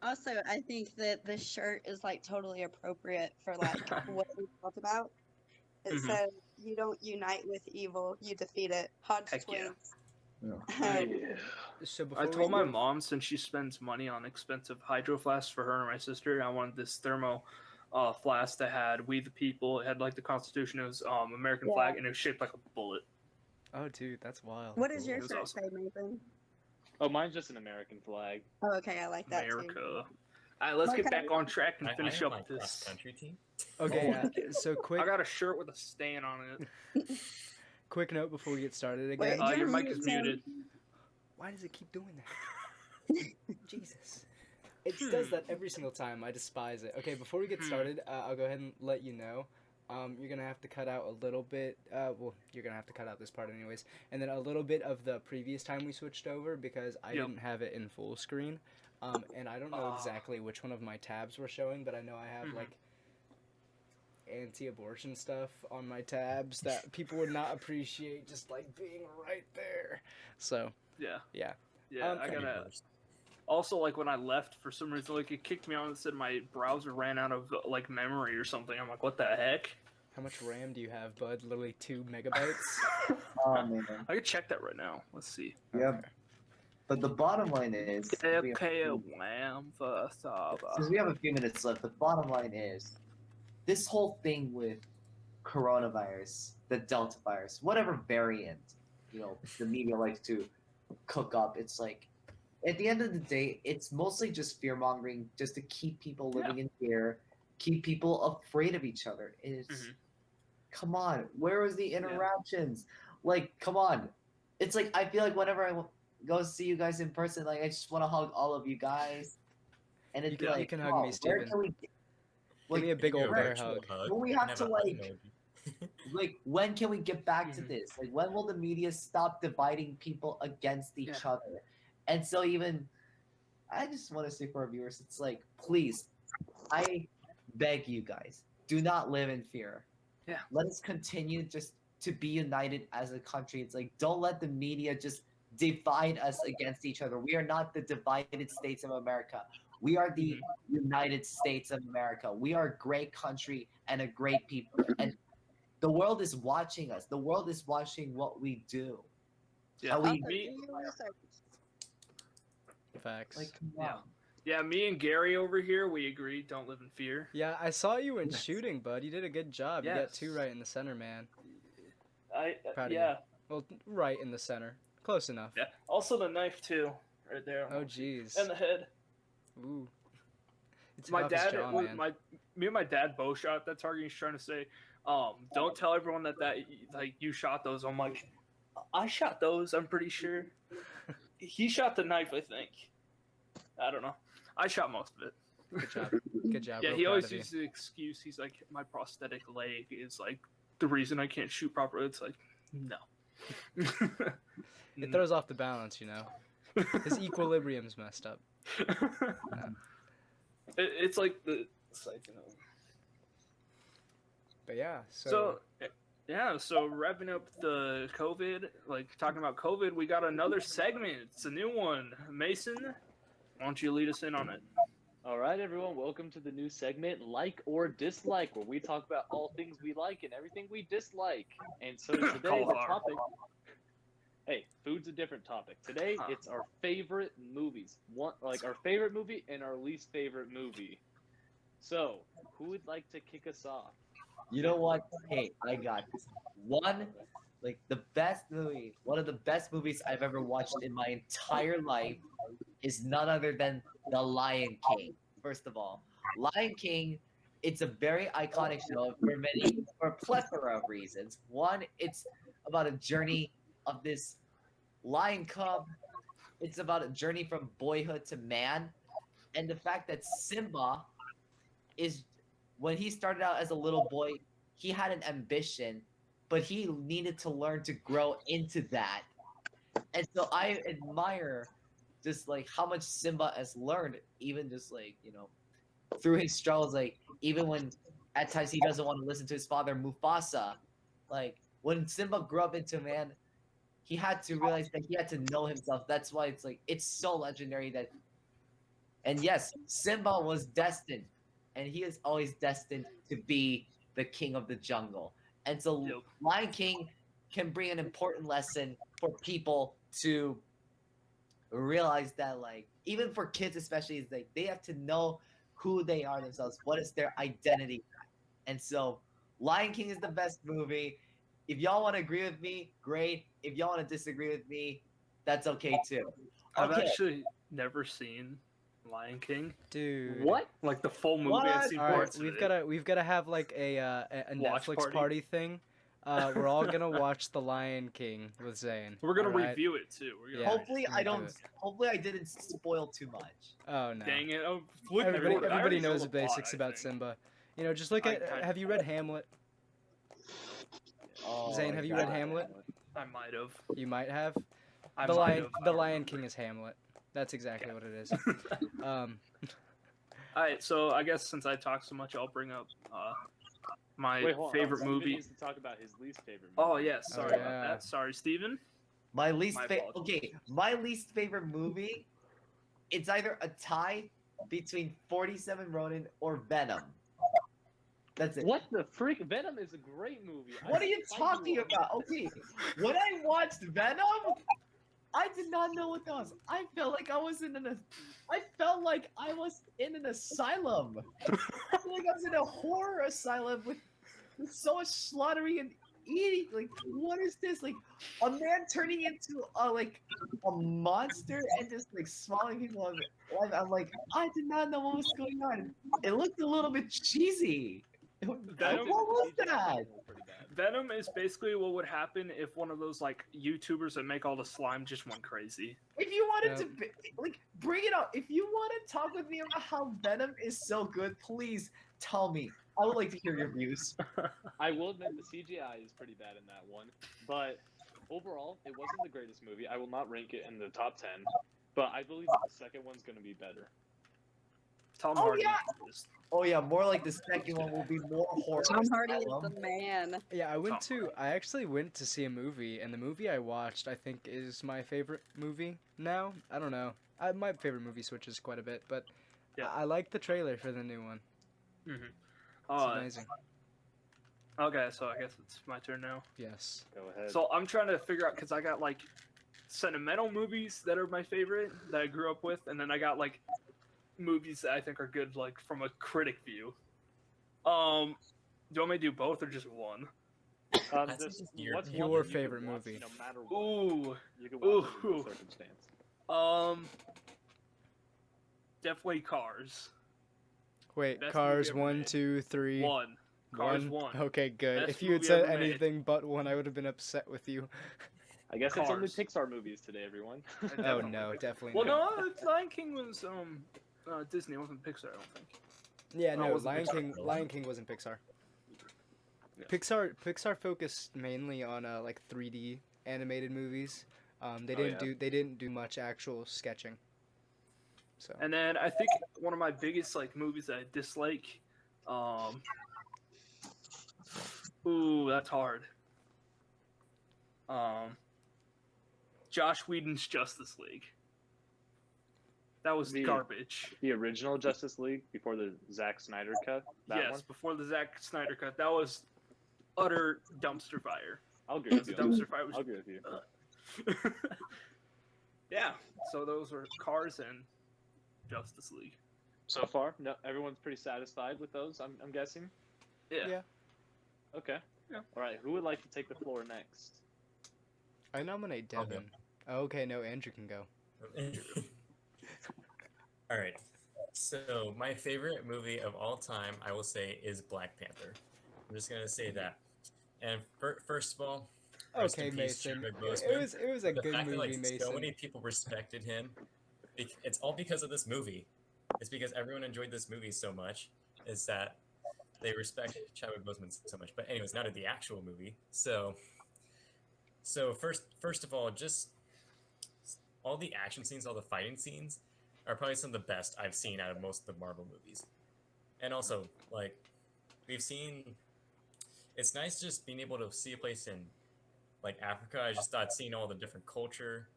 Also, I think that this shirt is like totally appropriate for like what we talked about. It Mhm. says, "You don't unite with evil; you defeat it." Hodge Heck yeah. twins. yeah. So I before told we my go, mom since she spends money on expensive hydro flasks for her and my sister, I wanted this thermo flask that had "We the People." It had like the Constitution. It was American Yeah. flag, and it was shaped like a bullet. oh dude, that's wild. What does your It was shirt awesome. say, Nathan? Oh, mine's just an American flag. Oh, okay, I like that too. America. All right, let's get Okay. back on track and I finish am up my cross this. country team. Okay, Oh. yeah. So I got a shirt with a stain on it. quick note before we get started Wait, again. Your you're mic is muted. muted. Why does it keep doing that? Jesus. It does that every single time. I despise it. Okay, before we get started, I'll go ahead and let you know. You're going to have to cut out a little bit. Well, you're going to have to cut out this part anyways. And then a little bit of the previous time we switched over because I Yep. didn't have it in full screen. And I don't know exactly which one of my tabs were showing, but I know I have, like, anti-abortion stuff on my tabs that people would not appreciate just, like, being right there. So, Yeah. yeah. Yeah, I gotta. Also, like when I left, for some reason, like it kicked me on and said my browser ran out of like memory or something. I'm like, what the heck? How much RAM do you have, bud? Literally 2 megabytes? Oh man. I can check that right now. Let's see. Yep. But the bottom line is, Okay, wham for since we have a few minutes left, the bottom line is, this whole thing with coronavirus, the Delta virus, whatever variant, the media likes to cook up. It's like at the end of the day, it's mostly just fear mongering, just to keep people living in fear, keep people afraid of each other. It's come on, where was the interactions? Like, come on, it's like I feel like whenever go see you guys in person, like I just want to hug all of you guys, and it's You like, can hug oh, me, where Steven. can we? Give me a big Give you old a bear virtual hug. When we and have have to a hug like, emoji. like when can we get back to this? Like when will the media stop dividing people against each other? And so even I just want to say for our viewers, it's like, please, I beg you guys, do not live in fear. Yeah. Let us continue just to be united as a country. It's like, don't let the media just divide us against each other. We are not the divided states of America. We are the United States of America. We are a great country and a great people. And the world is watching us. The world is watching what we do. Yeah. How we Also, do your research. Facts. like, come on. Yeah, me and Gary over here, we agree. Don't live in fear. Yeah, I saw you in shooting, bud. You did a good job. You got 2 right in the center, man. Proud of you. Well, right in the center. Close enough. Yeah. Also the knife too, right there. Oh, jeez. And the head. Ooh. It's My off his dad, jaw, man. me and my dad both shot that target. He's trying to say, don't tell everyone that like you shot those. I'm like, I shot those. I'm pretty sure. He shot the knife, I think. I don't know. I shot most of it. Good job. Good job. Yeah, Real he proud always of you. uses the excuse. He's like, my prosthetic leg is like the reason I can't shoot properly. It's like, no. It throws off the balance, you know. His equilibrium's messed up. It's like the, it's like, you know. But yeah, So wrapping up the COVID, like talking about COVID, we got another segment. It's a new one. Mason, why don't you lead us in on it? All right, everyone, welcome to the new segment, Like or Dislike, where we talk about all things we like and everything we dislike. And so today, the Cauliflower. topic. Hey, food's a different topic. Today, it's our favorite movies. Our favorite movie and our least favorite movie. So, who would like to kick us off? You know what? Hey, I got this. One of the best movies I've ever watched in my entire life is none other than The Lion King. First of all, Lion King, it's a very iconic show for a plethora of reasons. One, it's about a journey of this lion cub. It's about a journey from boyhood to man, and the fact that Simba is, when he started out as a little boy, he had an ambition, but he needed to learn to grow into that. And so I admire just like how much Simba has learned, even just like, through his struggles, like even when at times he doesn't want to listen to his father Mufasa. Like when Simba grew up into man, he had to realize that he had to know himself. That's why it's so legendary that. And yes, Simba was destined, and he is always destined to be the king of the jungle. And so Lion King can bring an important lesson for people to realize that, like, even for kids especially, is like they have to know who they are themselves. What is their identity? And so Lion King is the best movie. If y'all want to agree with me, great. If y'all want to disagree with me, that's okay too. I've actually never seen Lion King. dude. What? Like the full movie. What? I've seen All right, parts of it. we've gotta have like a Watch Netflix party thing. We're all gonna watch The Lion King with Zane. We're gonna all right? review it too. We're gonna Yeah. Hopefully we can do it. Hopefully I didn't spoil too much. Oh no. Dang it! I'm looking Everybody, forward. I everybody already know knows the plot, basics I about think. Simba. You know, just look at. Have you read Hamlet? Oh, Zane, have you my read God. Hamlet? I might have. You might have. I The might Lion, have. The Lion King is Hamlet. That's exactly what it is. All right, so I guess since I talk so much, I'll bring up my Wait, hold on. favorite Steven movie. needs to talk about his least favorite movie. Oh yes, sorry yeah. about that. Sorry, Steven. My least My favorite. apologies. Okay, my least favorite movie. It's either a tie between 47 Ronin or Venom. That's it. What the freak? Venom is a great movie. What are you talking about? Okay, when I watched Venom, I did not know what that was. I felt like I was in an asylum. I feel like I was in a horror asylum with so much slaughtering and eating? Like, what is this? Like, a man turning into a monster and just like swallowing people alive. I'm like, I did not know what was going on. It looked a little bit cheesy. What Venom- was CGI that? was pretty bad. Venom is basically what would happen if one of those like YouTubers that make all the slime just went crazy. If you wanted Yep. to like bring it up, if you want to talk with me about how Venom is so good, please tell me. I would like to hear your views. I will admit the CGI is pretty bad in that one, but overall, it wasn't the greatest movie. I will not rank it in the top 10, but I believe that the second one's going to be better. Tom Oh, Hardy. yeah. is- Oh yeah, more like the second one will be more horror. Tom Hardy is asylum. the man. Yeah, Tom I actually went to see a movie, and the movie I watched, I think, is my favorite movie now. I don't know. My favorite movie switches quite a bit, but Yeah. I like the trailer for the new one. Mhm. It's amazing. Okay, so I guess it's my turn now. Yes. Go ahead. So I'm trying to figure out because I got like sentimental movies that are my favorite that I grew up with, and then I got like movies that I think are good like from a critic view. Do you want me to do both or just one? I think This, it's what's your one that you favorite could watch movie. No matter what. Ooh, You can watch it in Ooh. any circumstance. Definitely Cars. Wait, Best Cars movie ever 1, made. 2, 3. One. Cars 1. Okay, good. Best If you had movie said ever made. anything but 1, I would have been upset with you. I guess it's only Cars. Pixar movies today, everyone. Oh Definitely. no, definitely Well, not. no, Lion King was Disney. It wasn't Pixar. I don't think. Yeah, No, it no, wasn't Pixar. Lion King wasn't Pixar. Yeah. Pixar focused mainly on like 3D animated movies. They Oh, didn't yeah. they didn't do much actual sketching. So And then I think one of my biggest like movies that I dislike. Ooh, that's hard. Josh Whedon's Justice League. That was The- garbage. The original Justice League before the Zack Snyder cut. That Yes, one. before the Zack Snyder cut, that was utter dumpster fire. I'll agree with The you. dumpster fire I'll agree with you. was. Yeah, so those were Cars and Justice League. So far, no, everyone's pretty satisfied with those. I'm guessing. Yeah. Yeah. Okay. Yeah. All right. Who would like to take the floor next? I nominate I'll go. Devin. Oh, okay, no, Andrew can go. All right. So my favorite movie of all time, I will say, is Black Panther. I'm just gonna say that. And first of all, rest Okay, in peace, Mason. Chadwick It Boseman. was a The good fact that movie, like Mason. so many people respected him, it's all because of this movie. It's because everyone enjoyed this movie so much. Is that they respect Chadwick Boseman so much. But anyways, not in the actual movie. So first of all, just all the action scenes, all the fighting scenes are probably some of the best I've seen out of most of the Marvel movies. And also, like, we've seen, it's nice just being able to see a place in, like, Africa. I just thought seeing all the different culture,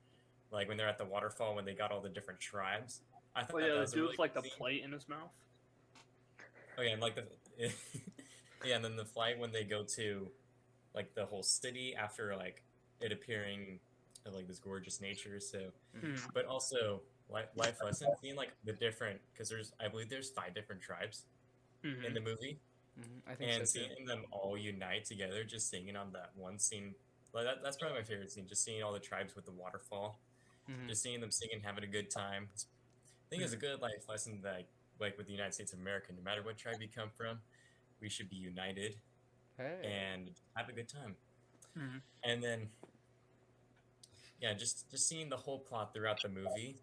like when they're at the waterfall, when they got all the different tribes. I thought Well, that yeah, the was a dude really with like the cool scene. plate in his mouth. Oh yeah, and like the yeah, and then the flight when they go to like the whole city after like it appearing of like this gorgeous nature. So, Hmm. but also life lesson seeing like the different because I believe there's 5 different tribes Mhm. in the movie, I think and so too. seeing them all unite together, just singing on that one scene. Like that's probably my favorite scene. Just seeing all the tribes with the waterfall, Mhm. just seeing them singing, having a good time. I think it's a good life lesson that like with the United States of America, no matter what tribe you come from, we should be united Hey. and have a good time. Mhm. And then, yeah, just seeing the whole plot throughout the movie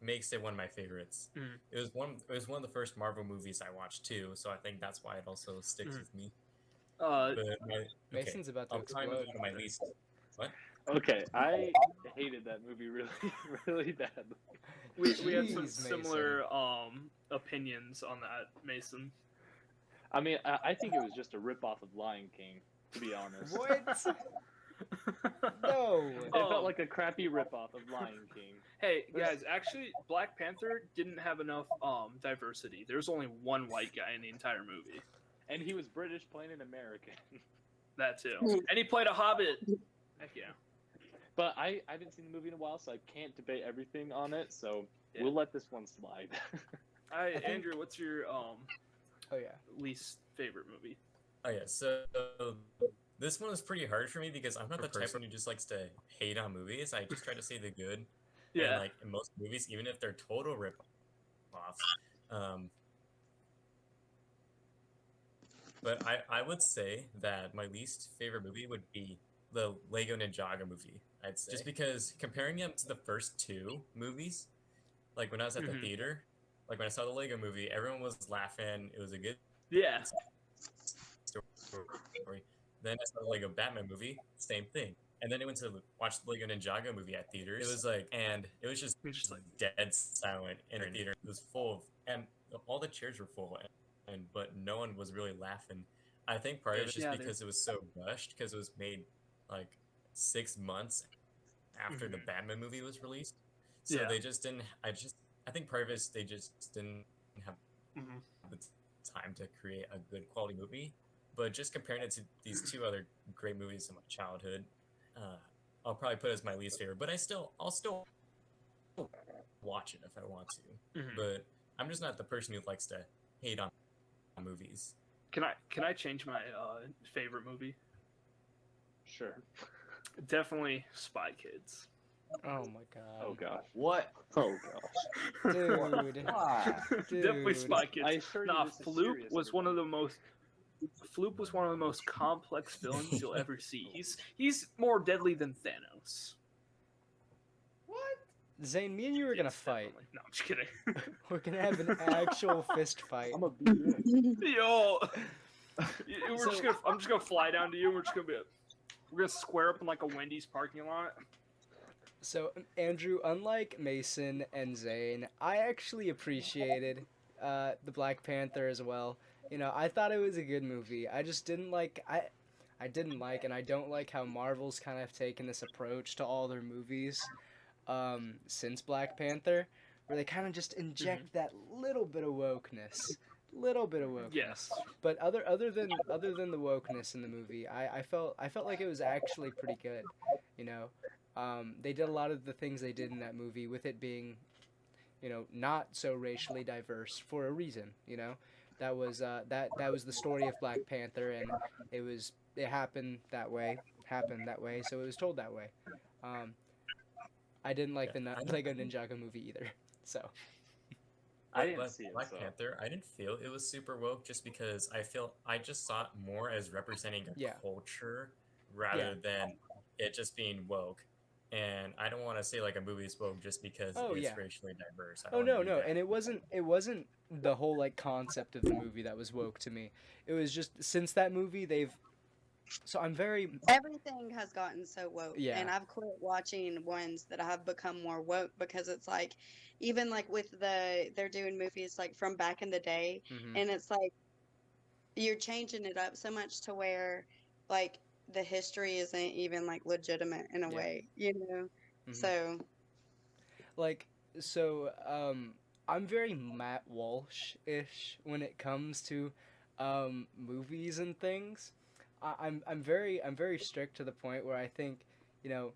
makes it one of my favorites. Mhm. It was one of the first Marvel movies I watched too, so I think that's why it also sticks Mhm. with me. Uh, But Mason's about to I'll probably move explode. on to my least. What? Okay, I hated that movie really, really badly. we had some Jeez, similar opinions on that, Mason. I mean, I think it was just a ripoff of Lion King, to be honest. What? No. It Oh. felt like a crappy ripoff of Lion King. Hey guys, actually, Black Panther didn't have enough diversity. There was only one white guy in the entire movie. And he was British playing an American. That too, and he played a Hobbit. Heck yeah. But I haven't seen the movie in a while, so I can't debate everything on it, so Yeah. we'll let this one slide. think- Andrew, what's your Oh yeah. least favorite movie? Oh yeah, so This one was pretty hard for me because I'm not the person who just likes to hate on movies. I just try to see the good. And Yeah. like in most movies, even if they're total rip-offs, but I would say that my least favorite movie would be the Lego Ninjago movie. I'd say just because comparing them to the first two movies, like when I was at the theater, like when I saw the Lego movie, everyone was laughing. It was a good Yeah. story. Then I saw the Lego Batman movie, same thing. And then I went to watch the Lego Ninjago movie at theaters. It was like, and it was just You're just like, dead silent in the theater. It was full of, and all the chairs were full, but no one was really laughing. I think part of it was just Yeah, because it was so rushed, because it was made like 6 months after the Batman movie was released. So Yeah. they just didn't. I think part of it is they just didn't have the time to create a good quality movie. But just comparing it to these two other great movies in my childhood, I'll probably put it as my least favorite. But I'll still watch it if I want to. But I'm just not the person who likes to hate on movies. Can I change my favorite movie? Sure. Definitely Spy Kids. Oh my god. Oh gosh. What? Oh gosh. Dude. Why? Definitely Dude. Spy Kids. I assure you Nah, this is Floop serious, was one of everybody. the most. Floop was one of the most complex villains you'll ever see. He's more deadly than Thanos. What? Zane, me and you are gonna Yes, fight. definitely. No, I'm just kidding. We're gonna have an actual fist fight. I'm a beat. Yo, So- I'm just gonna fly down to you. And we're gonna square up in like a Wendy's parking lot. So, Andrew, unlike Mason and Zane, I actually appreciated the Black Panther as well. You know, I thought it was a good movie. I just didn't like I didn't like, and I don't like how Marvel's kind of taken this approach to all their movies since Black Panther, where they kind of just inject that little bit of wokeness. Yes. But other than the wokeness in the movie, I felt like it was actually pretty good. You know, they did a lot of the things they did in that movie with it being, you know, not so racially diverse for a reason. You know, that was that was the story of Black Panther, and it happened that way, so it was told that way. I didn't like the Lego Ninjago movie either. So. I didn't see it. Black So. Panther, I didn't feel it was super woke just because I just saw it more as representing a culture rather than it just being woke. And I don't want to say like a movie is woke just because it's racially diverse. I don't wanna do that. And it wasn't the whole like concept of the movie that was woke to me. It was just since that movie Everything has gotten so woke, Yeah. and I've quit watching ones that have become more woke because it's like, even like with they're doing movies like from back in the day, and it's like you're changing it up so much to where like the history isn't even like legitimate in a way, you know. So I'm very Matt Walsh-ish when it comes to movies and things. I'm very strict to the point where I think, you know,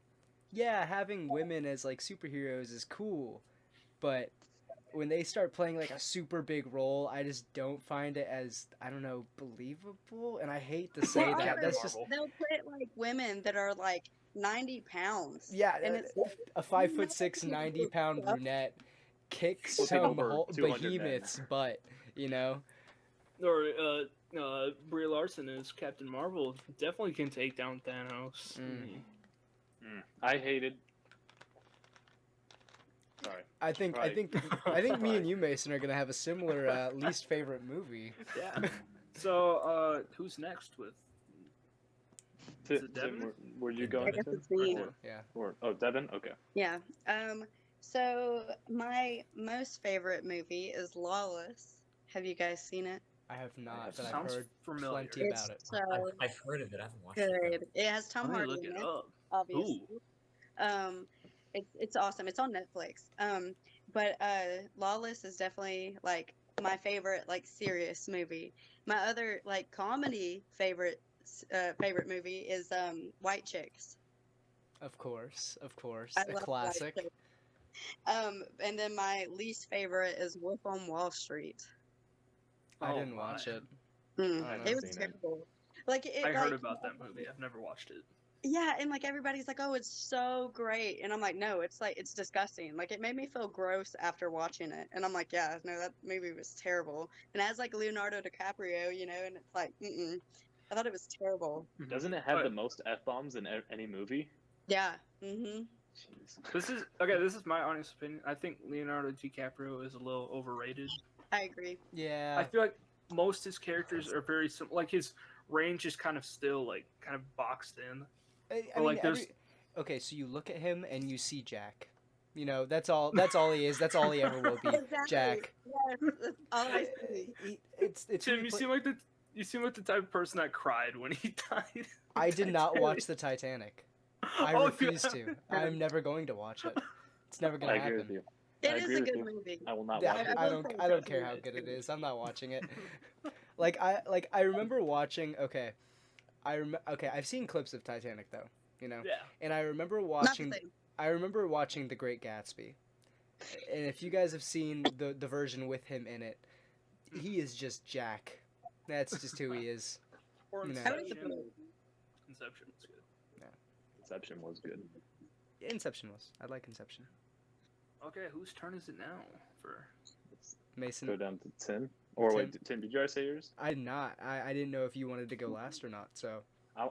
having women as like superheroes is cool, but when they start playing like a super big role, I just don't find it as, I don't know, believable. And I hate to say that. That's just they'll put like women that are like 90 pounds. and it's a 5'6", 90-pound brunette kicks Flipping some over whole 200 men. behemoth's butt, you know. Or Brie Larson as Captain Marvel definitely can take down Thanos. I hated. Sorry. I think me and you, Mason, are gonna have a similar least favorite movie. Yeah. So who's next with? Is it Devin? Were you going? I guess it's me. Devin. Okay. Yeah. So my most favorite movie is Lawless. Have you guys seen it? I have not, but I've Sounds heard familiar. plenty about it. So I've heard of it. I haven't watched good. it. It has Tom I'm gonna Hardy look in it it, up. obviously. Ooh. It's awesome. It's on Netflix. But Lawless is definitely like my favorite like serious movie. My other like comedy favorite movie is White Chicks. Of course, I a love classic. White Chicks. And then my least favorite is Wolf on Wall Street. I Oh didn't watch my. it. Mm, I it haven't was seen it. terrible. Like it, I heard like about that movie. I've never watched it. yeah, and like everybody's like, oh, it's so great, and I'm like, no, it's like it's disgusting. Like it made me feel gross after watching it, and I'm like, yeah, no, that movie was terrible. And it has like Leonardo DiCaprio, and it's like, I thought it was terrible. Doesn't it have But the most f bombs in any movie? Yeah. Mm-hmm. Jeez. this is okay. This is my honest opinion. I think Leonardo DiCaprio is a little overrated. I agree. Yeah. I feel like most his characters are very similar. Like his range is kind of still like kind of boxed in. I Or, mean, like, there's- okay, so you look at him and you see Jack. That's all. That's all he is. That's all he ever will be. Exactly. Jack. Yes, that's all I see. It's Tim, really you pla- seem like the type of person that cried when he died. I did not watch the Titanic. I Oh, you refuse to. haven't? I'm never going to watch it. It's never I gonna agree with happen. you. It I is agree a with good you. movie. I will not Yeah, watch it. I will don't. say I don't it's care how good. good it is. I'm not watching it. I remember watching. Okay, Okay, I've seen clips of Titanic though. Yeah. And I remember Not watching. the same. I remember watching The Great Gatsby, and if you guys have seen the version with him in it, he is just Jack. That's just who he is. Or You know. I like the Inception. movie. Inception was good. Inception was good. Inception was. I like Inception. Okay, whose turn is it now? For Let's Mason. go down to Tim. Or Tim. wait, Tim, did you already say yours? I did not. I didn't know if you wanted to go last or not. So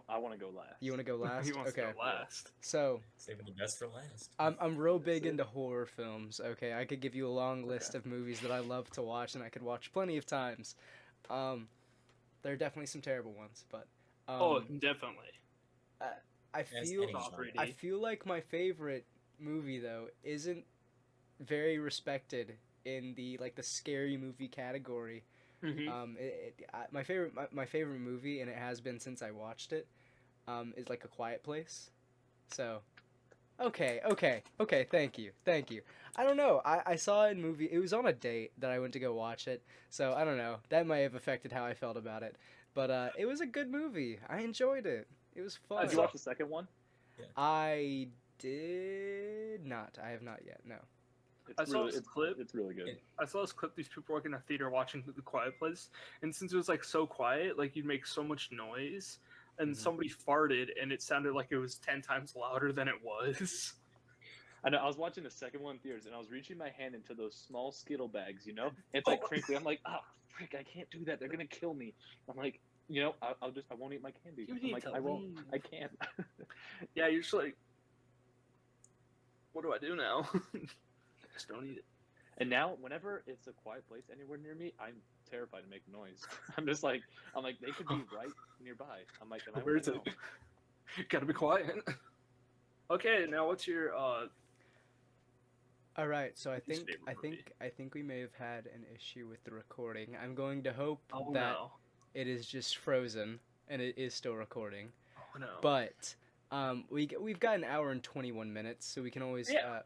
I want to go last. you want to go last? he wants Okay. to go last. So Saving the best for last. I'm real big That's it. into horror films. Okay, I could give you a long list of movies that I love to watch and I could watch plenty of times. There are definitely some terrible ones, but Oh, definitely. I As feel any Top genre. rating. I feel like my favorite movie though isn't very respected in the scary movie category. Mhm. My favorite movie, and it has been since I watched it, is like A Quiet Place. So, okay. Thank you. I don't know. I saw it in movie. It was on a date that I went to go watch it. So I don't know. That might have affected how I felt about it. But it was a good movie. I enjoyed it. It was fun. Did you watch the second one? I did not. I have not yet. No. It's I saw really, this it's, clip. It's really good. I saw this clip. These people working in a theater watching The Quiet Place, and since it was like so quiet, like you'd make so much noise, and Mhm. somebody farted, and it sounded like it was 10 times louder than it was. I know. I was watching the second one in theaters, and I was reaching my hand into those small Skittle bags. It's like crinkly. I'm like, oh frick, I can't do that. They're gonna kill me. I'm like, I won't eat my candy. You I'm need like, to I won't. leave. I can't. Yeah, you're just like, what do I do now? Just don't eat it. And now, whenever it's a quiet place anywhere near me, I'm terrified to make noise. I'm just like, they could be right nearby. I'm like, and I Where is wanna it? know. Gotta be quiet. Okay, now what's your All right, so I Least think favorite movie. I think we may have had an issue with the recording. I'm going to hope oh that no. it is just frozen and it is still recording. Oh no. But we've got an hour and 21 minutes, so we can always Yeah.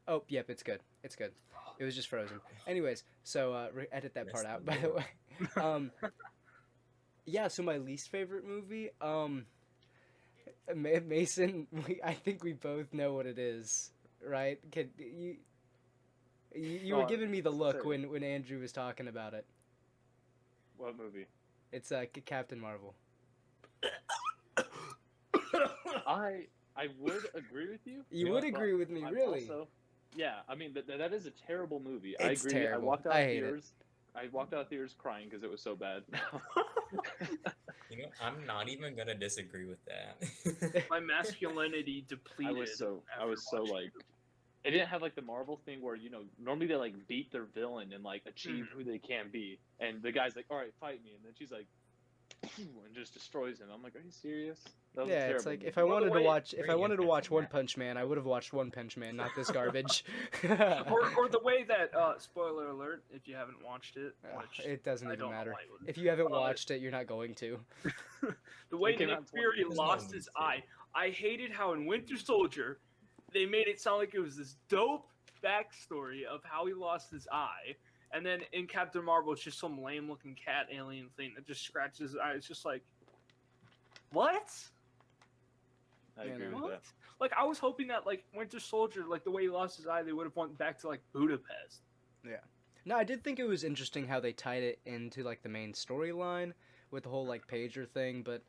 Oh, yep, it's good. It's good. It was just frozen. anyways, so edit that part Missed out the by the note. way. Yeah, so my least favorite movie, Mason, I think we both know what it is, right? Can you were Oh, giving me the look say when Andrew was talking about it. What movie? It's Captain Marvel. I would agree with you. You know would but agree with me, I'm really? Also, yeah, I mean that is a terrible movie. It's I agree. terrible. I walked out I of hate it. theaters. I walked out of theaters crying because it was so bad. I'm not even gonna disagree with that. My masculinity depleted. I was so after watching like, it didn't have like the Marvel thing where normally they like beat their villain and like achieve who they can be, and the guy's like, all right, fight me, and then she's like, and just destroys him. I'm like, are you serious? That was a Yeah, it's terrible like movie. if I By the wanted to way, watch very One interesting Punch Man, I would have watched One Punch Man, not this garbage. or the way that spoiler alert if you haven't watched it, which It doesn't I even don't know matter. why you would. If you haven't Uh, watched it, you're not going to. The way It came Nick out in Fury 20 lost no his need to. eye, I hated how in Winter Soldier they made it sound like it was this dope backstory of how he lost his eye, and then in Captain Marvel it's just some lame looking cat alien thing that just scratches his eye. It's just like, what? I Yeah, agree no. with What? that. Like I was hoping that like Winter Soldier, like the way he lost his eye, they would have went back to like Budapest. No, I did think it was interesting how they tied it into like the main storyline with the whole like pager thing, but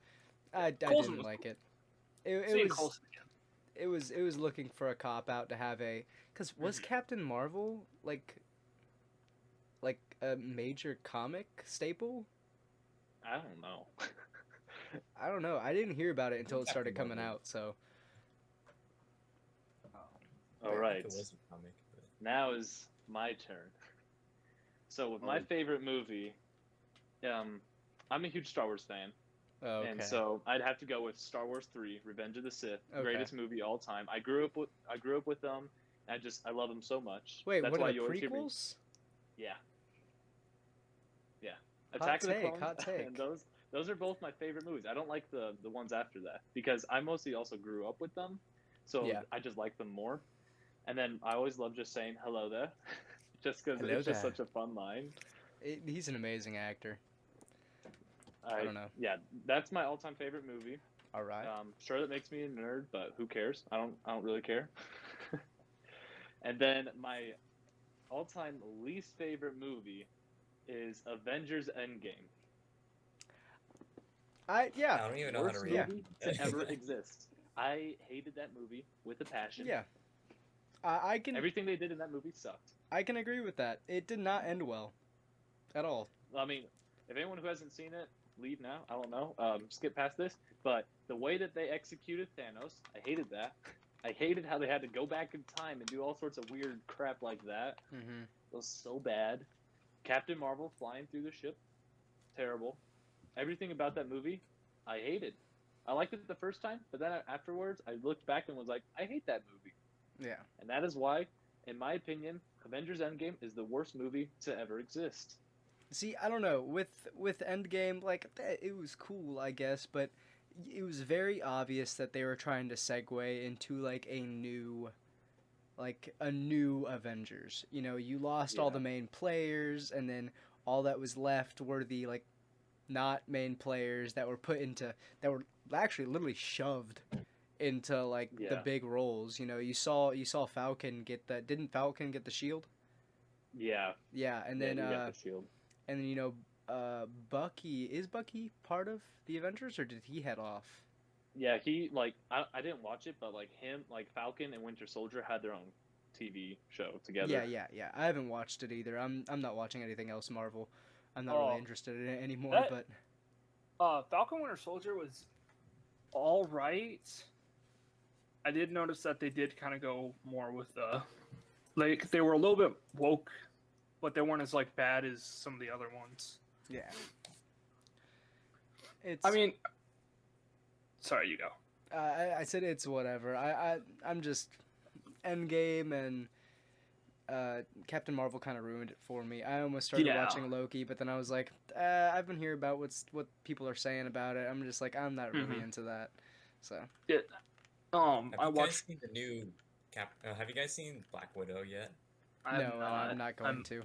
I Coulson didn't was like cool. it. It Seeing was Coulson again. it was looking for a cop out to have a, because was Captain Marvel like a major comic staple? I don't know. I don't know. I didn't hear about it until it Captain started coming Marvel. out. So All Yeah, right, It was a comic. But... now is my turn. So with my favorite movie, I'm a huge Star Wars fan, okay. and so I'd have to go with Star Wars 3: Revenge of the Sith, Okay. greatest movie all time. I grew up with them. I love them so much. Wait, That's what why are the you always hear me. prequels? Yeah. Hot Attack of the take, Clones, hot take. and those are both my favorite movies. I don't like the ones after that because I mostly also grew up with them, so Yeah. I just like them more. And then I always love just saying hello there, just because Hello it's just there. such a fun line. He's an amazing actor. I don't know. Yeah, that's my all-time favorite movie. All right. Sure, that makes me a nerd, but who cares? I don't really care. And then my all-time least favorite movie is Avengers Endgame. I don't even know how to Worst read. movie to ever exist. I hated that movie with a passion. Yeah. I can Everything they did in that movie sucked. I can agree with that. It did not end well, at all. I mean, if anyone who hasn't seen it, leave now. I don't know. Skip past this. But the way that they executed Thanos, I hated that. I hated how they had to go back in time and do all sorts of weird crap like that. Mm-hmm. It was so bad. Captain Marvel flying through the ship, terrible. Everything about that movie, I hated. I liked it the first time, but then afterwards, I looked back and was like, I hate that movie. Yeah. And that is why, in my opinion, Avengers Endgame is the worst movie to ever exist. See, I don't know. With Endgame, like it was cool, I guess, but it was very obvious that they were trying to segue into like a new Avengers. You know, you lost all Yeah. the main players, and then all that was left were the like not main players that were that were actually literally shoved into like the Yeah. big roles. You know, you saw Falcon get the didn't Falcon get the shield? Yeah. Yeah, and Yeah, then you got the shield. and then Bucky, is Bucky part of the Avengers, or did he head off? Yeah, he I didn't watch it, but like him, like Falcon and Winter Soldier had their own TV show together. Yeah. I haven't watched it either. I'm not watching anything else Marvel. I'm not Oh, really interested in it anymore. that- But Falcon Winter Soldier was all right. I did notice that they did kind of go more with like they were a little bit woke, but they weren't as like bad as some of the other ones. yeah, it's. I mean, sorry, you go. I said it's whatever. I'm just Endgame and Captain Marvel kind of ruined it for me. I almost started Yeah. watching Loki, but then I was like, I've been hearing about what people are saying about it. I'm just like, I'm not really into that. So Yeah. Have I you guys watched. seen the new have you guys seen Black Widow yet? I'm not going to.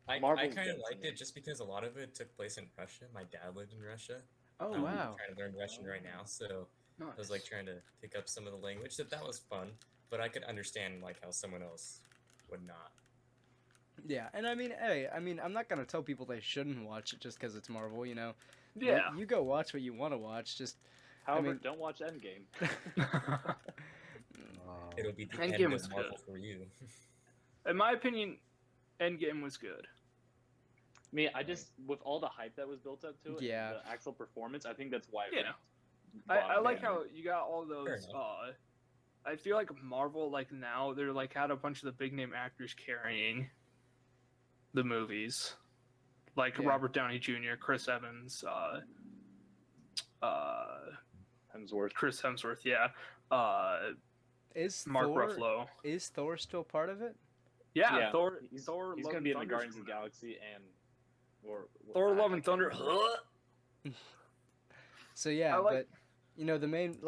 I Marvel's kind of good liked to me. it just because a lot of it took place in Russia. My dad lived in Russia. Oh I'm wow. trying to learn Russian right now, so I was like trying to pick up some of the language. That was fun, but I could understand like how someone else would not. Yeah, and I mean, hey, I'm not gonna tell people they shouldn't watch it just because it's Marvel. You know. Yeah. You go watch what you want to watch. Just However, mean- don't watch Endgame. It'll be the Endgame end was of Marvel good. for you. In my opinion, Endgame was good. I mean, I just with all the hype that was built up to it, Yeah. and the actual performance, I think that's why. It Yeah. ranked I like bottom. how you got all those. Fair I feel like Marvel, like now, they're like had a bunch of the big name actors carrying the movies, like Yeah. Robert Downey Jr., Chris Evans, Hemsworth. yeah, is Mark Thor Ruffalo, is Thor still part of it? yeah, Yeah, Thor. He's Thor. he's Love gonna and be in the Thunder's Guardians of the coming out. Galaxy and Thor: I Love and can't Thunder. remember. So yeah, I like- but you know the main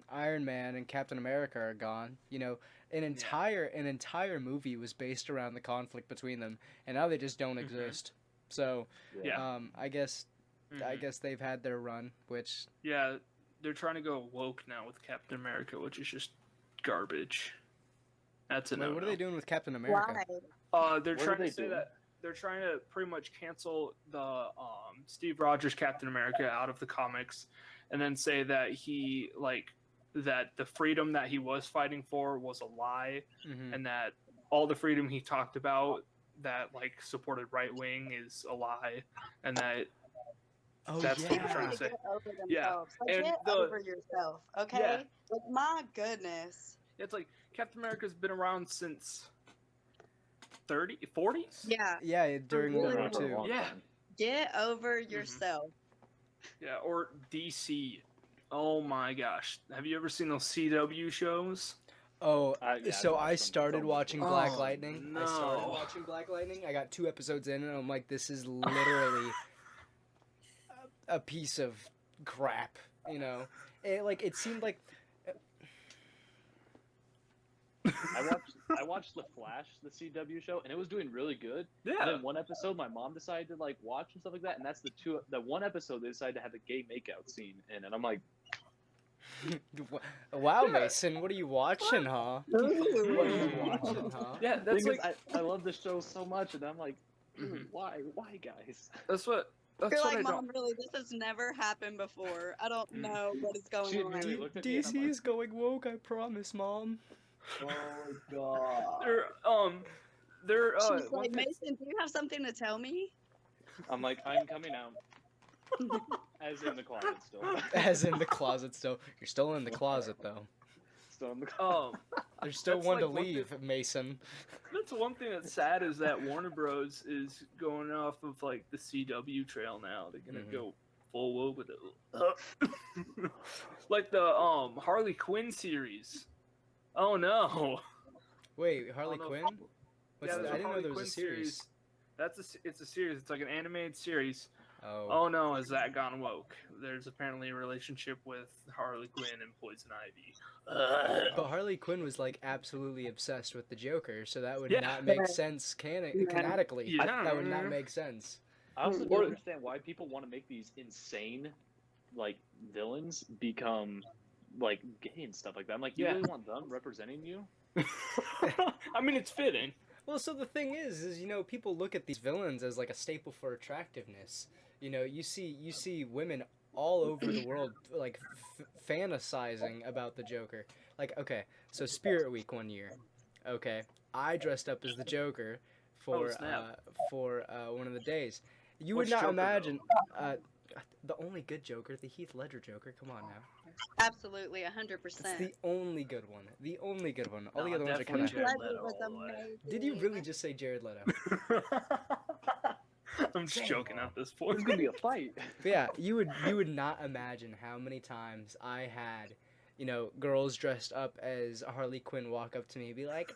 Iron Man and Captain America are gone. You know, an entire movie was based around the conflict between them, and now they just don't exist. So Yeah. I guess Mhm. they've had their run, which Yeah, they're trying to go woke now with Captain America, which is just garbage. That's a wait, no. what are they doing with Captain America? Why? They're What are trying they to say doing? they're trying to pretty much cancel the Steve Rogers Captain America out of the comics, and then say that he that the freedom that he was fighting for was a lie, and that all the freedom he talked about that supported right wing is a lie, and that that's what they're trying to say. Get over Yeah, themselves. Like, and get over yourself, okay? Yeah. Like, my goodness. It's like Captain America's been around since 40s. Yeah. Yeah, during World really War For a II. long Yeah. time. Get over yourself. Yeah, or DC. Oh my gosh, have you ever seen those CW shows? Oh, Yeah, so I've I watched them started so watching much. Black Oh, Lightning. I no. started watching Black Lightning. I got 2 episodes in, and I'm like, this is literally a piece of crap. You know, it seemed like. I watched The Flash, the CW show, and it was doing really good. And Yeah. then one episode, my mom decided to watch and stuff like that, and that's the one episode they decided to have a gay makeout scene in, and I'm like, Wow, Yeah. Mason, what are you watching, huh? What are you watching, huh? Yeah, that's thing is, like I love this show so much, and I'm like, Mhm. why, guys? that's what You're I like, don't. Mom, really, this has never happened before. I don't know what is going She on. immediately looked at me, and I'm DC like, is going woke, I promise, Mom. Oh god. They're She's one like, thing- Mason, do you have something to tell me? I'm like, I'm coming out, as in the closet still, As in the closet still. You're still in the closet, though. still in the closet. There's still That's one to like one leave, Mason. that's one thing that's sad is that Warner Bros is going off of the CW trail now. They're gonna Mhm. go full woke with it. Like the Harley Quinn series. Oh no. Wait, Harley Oh, no. Quinn? Yeah, What's there's I didn't know Harley there was a Quinn series. It's a series. It's like an animated series. Oh. Oh no, has that gone woke? There's apparently a relationship with Harley Quinn and Poison Ivy. But Harley Quinn was absolutely obsessed with the Joker, so that would Yeah. not make sense canonically. Yeah. That would not make sense. I also Or- don't understand why people want to make these insane, villains become, gay and stuff like that. I'm like, you Yeah. really want them representing you? I mean, it's fitting. Well, so the thing is people look at these villains as a staple for attractiveness. You see women all over the world fantasizing about the Joker. Okay, so Spirit Week one year. Okay, I dressed up as the Joker for snap. One of the days. You Which would not Joker, imagine the only good Joker, the Heath Ledger Joker. Come on now, Absolutely, 100%. it's the only good one. The only good one. All the No, other ones are definitely kind of. Jared Ledger Leto was all the way. amazing. Did you really just say Jared Leto? I'm just Damn. joking at this point. There's gonna be a fight. But yeah, you would not imagine how many times I had, girls dressed up as Harley Quinn walk up to me and be like,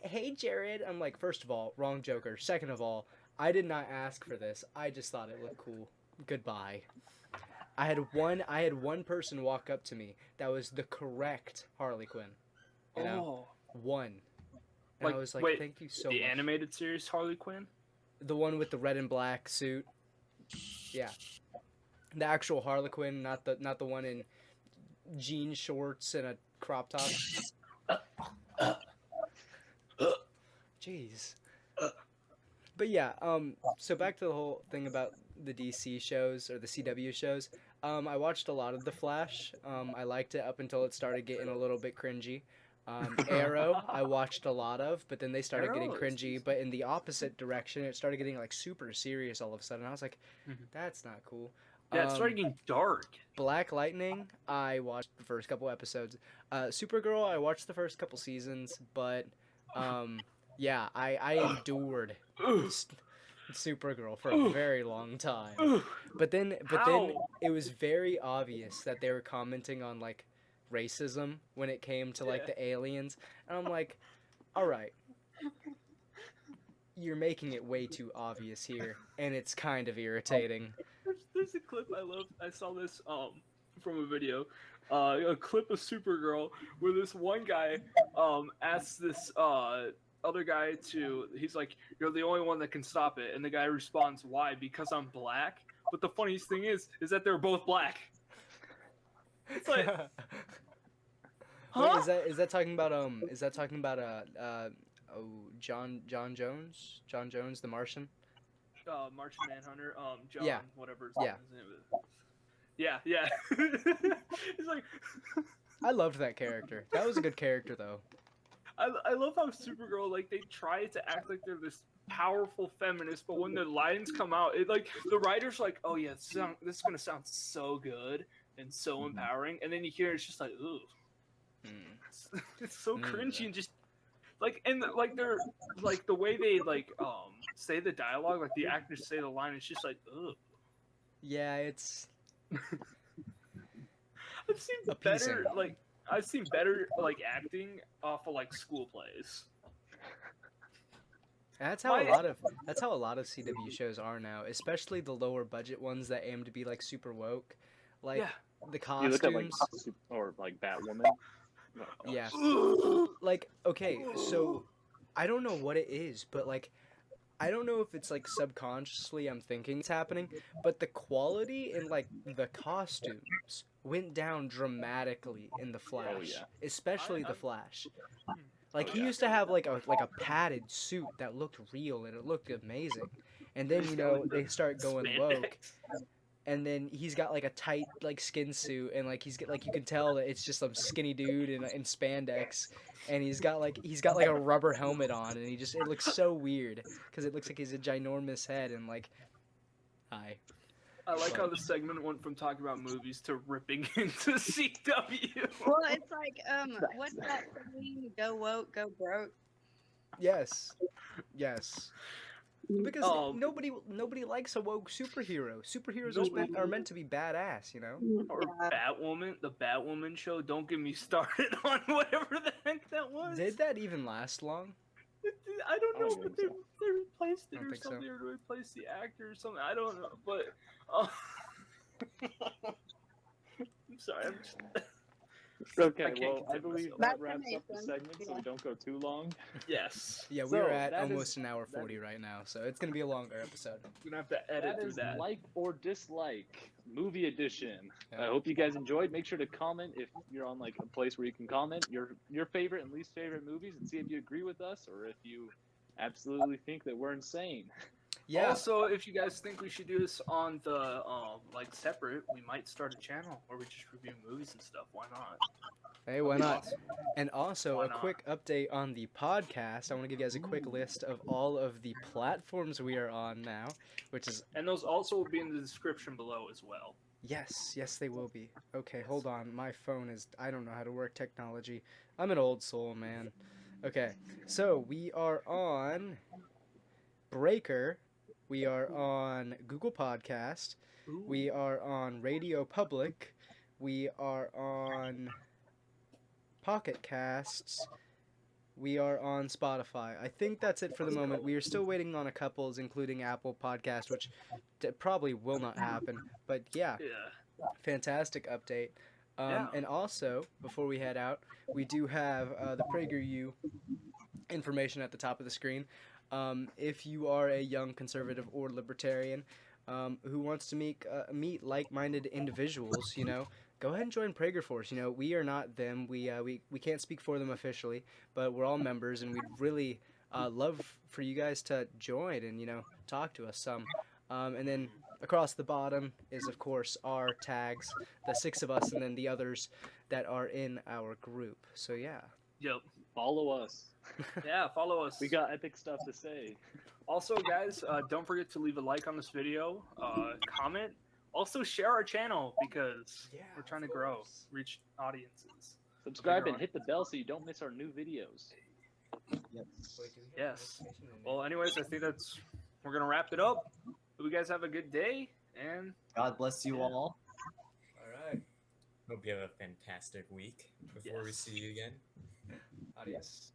"Hey, Jared." I'm like, first of all, wrong Joker. Second of all, I did not ask for this. I just thought it looked cool. Goodbye. I had one person walk up to me that was the correct Harley Quinn. Oh, One. And I was like, wait, thank you so the much. animated series Harley Quinn. The one with the red and black suit. Yeah. The actual Harlequin, not the one in jean shorts and a crop top. Jeez. But yeah, so back to the whole thing about the DC shows or the CW shows. I watched a lot of The Flash. I liked it up until it started getting a little bit cringy. Arrow, I watched a lot of, but then they started Arrow getting is cringy. decent. But in the opposite direction, it started getting super serious all of a sudden. I was like, Mhm. that's not cool. Yeah, it's starting getting dark. Black Lightning, I watched the first couple episodes. Supergirl, I watched the first couple seasons, but yeah, I endured Supergirl for a very long time. But then How? it was very obvious that they were commenting on racism when it came to Yeah. the aliens, and I'm like, all right, you're making it way too obvious here, and it's kind of irritating. There's a clip I love. I saw this from a video, a clip of Supergirl where this one guy asks this other guy he's like, "You're the only one that can stop it," and the guy responds, "Why? Because I'm black." But the funniest thing is that they're both black. It's like, Wait, huh? is that talking about John Jones, the Martian. Martian Manhunter, John, Yeah. whatever his Yeah. name is. Yeah, yeah. He's like, I loved that character. That was a good character though. I love how Supergirl, like, they try to act like they're this powerful feminist, but when the lines come out, it like the writer's like, oh yeah, this is gonna sound so good and so empowering, and then you hear it's just like, ooh, it's so cringy and just like, and like they're like the way they like say the dialogue, like the actors say the line, it's just like, ugh. Yeah, it's I've seen appeasing. better like acting off of like school plays. That's how a lot of CW shows are now, especially the lower budget ones that aim to be like super woke. Like Yeah. the You look at like costumes. or like Batwoman. Oh, gosh. Yeah. Like, okay, so I don't know what it is, but like I don't know if it's like subconsciously I'm thinking it's happening, but the quality in like the costumes went down dramatically in the Flash, yeah. especially the I- Flash. Like Oh, he yeah. used to have like a padded suit that looked real and it looked amazing. And then you know they start going woke, and then he's got like a tight like skin suit and like he's got like you can tell that it's just some skinny dude in spandex, and he's got like a rubber helmet on, and it looks so weird because it looks like he's a ginormous head and like hi. I like how the segment went from talking about movies to ripping into CW. Well, it's like, what's that saying? Go woke, go broke. Yes. Because Um, nobody likes a woke superhero. Superheroes are meant to be badass, you know? or Yeah. Batwoman, the Batwoman show. Don't get me started on whatever the heck that was. Did that even last long? I don't I know, don't but think they replaced I it don't or think so. something, or replaced the actor or something. I don't know, but I'm sorry. I'm just, Okay, I can't well, I contain believe myself. that That's wraps up the amazing. segment, so Yeah. we don't go too long. yes, Yeah, So, we're at that almost is- an hour that 40 right now, so it's gonna be a longer episode. we're gonna have to edit That through is that. like or dislike movie edition. Yeah. I hope you guys enjoyed. Make sure to comment if you're on like a place where you can comment your favorite and least favorite movies, and see if you agree with us or if you absolutely think that we're insane. Yeah, Also, if you guys think we should do this on the like separate, we might start a channel where we just review movies and stuff. Why not? hey, why not? Awesome. And also, Why a not? quick update on the podcast. I want to give you guys a quick list of all of the platforms we are on now, which is And those also will be in the description below as well. yes, they will be. Okay, hold on. My phone is I don't know how to work technology. I'm an old soul, man. Okay, so we are on Breaker. We are on Google Podcast. We are on Radio Public. We are on Pocket Casts. We are on Spotify. I think that's it for the moment. We are still waiting on a couples, including Apple Podcast, which probably will not happen. But yeah, Yeah. fantastic update. Yeah. And also, before we head out, we do have the PragerU information at the top of the screen. If you are a young conservative or libertarian who wants to meet like-minded individuals, you know, go ahead and join Prager Force. You know, we are not them. We can't speak for them officially, but we're all members, and we'd really love for you guys to join and, you know, talk to us some. And then across the bottom is, of course, our tags, the 6 of us, and then the others that are in our group. So yeah. Yep. Follow us. Yeah. Follow us. We got epic stuff to say. Also, guys, don't forget to leave a like on this video, comment. Also, share our channel because we're trying to grow, reach audiences. Subscribe and hit the bell so you don't miss our new videos. Yes. Well, anyways, I think we're gonna wrap it up. Hope you guys have a good day, and God bless you all. All right. Hope you have a fantastic week before we Yes. see you again. Adios.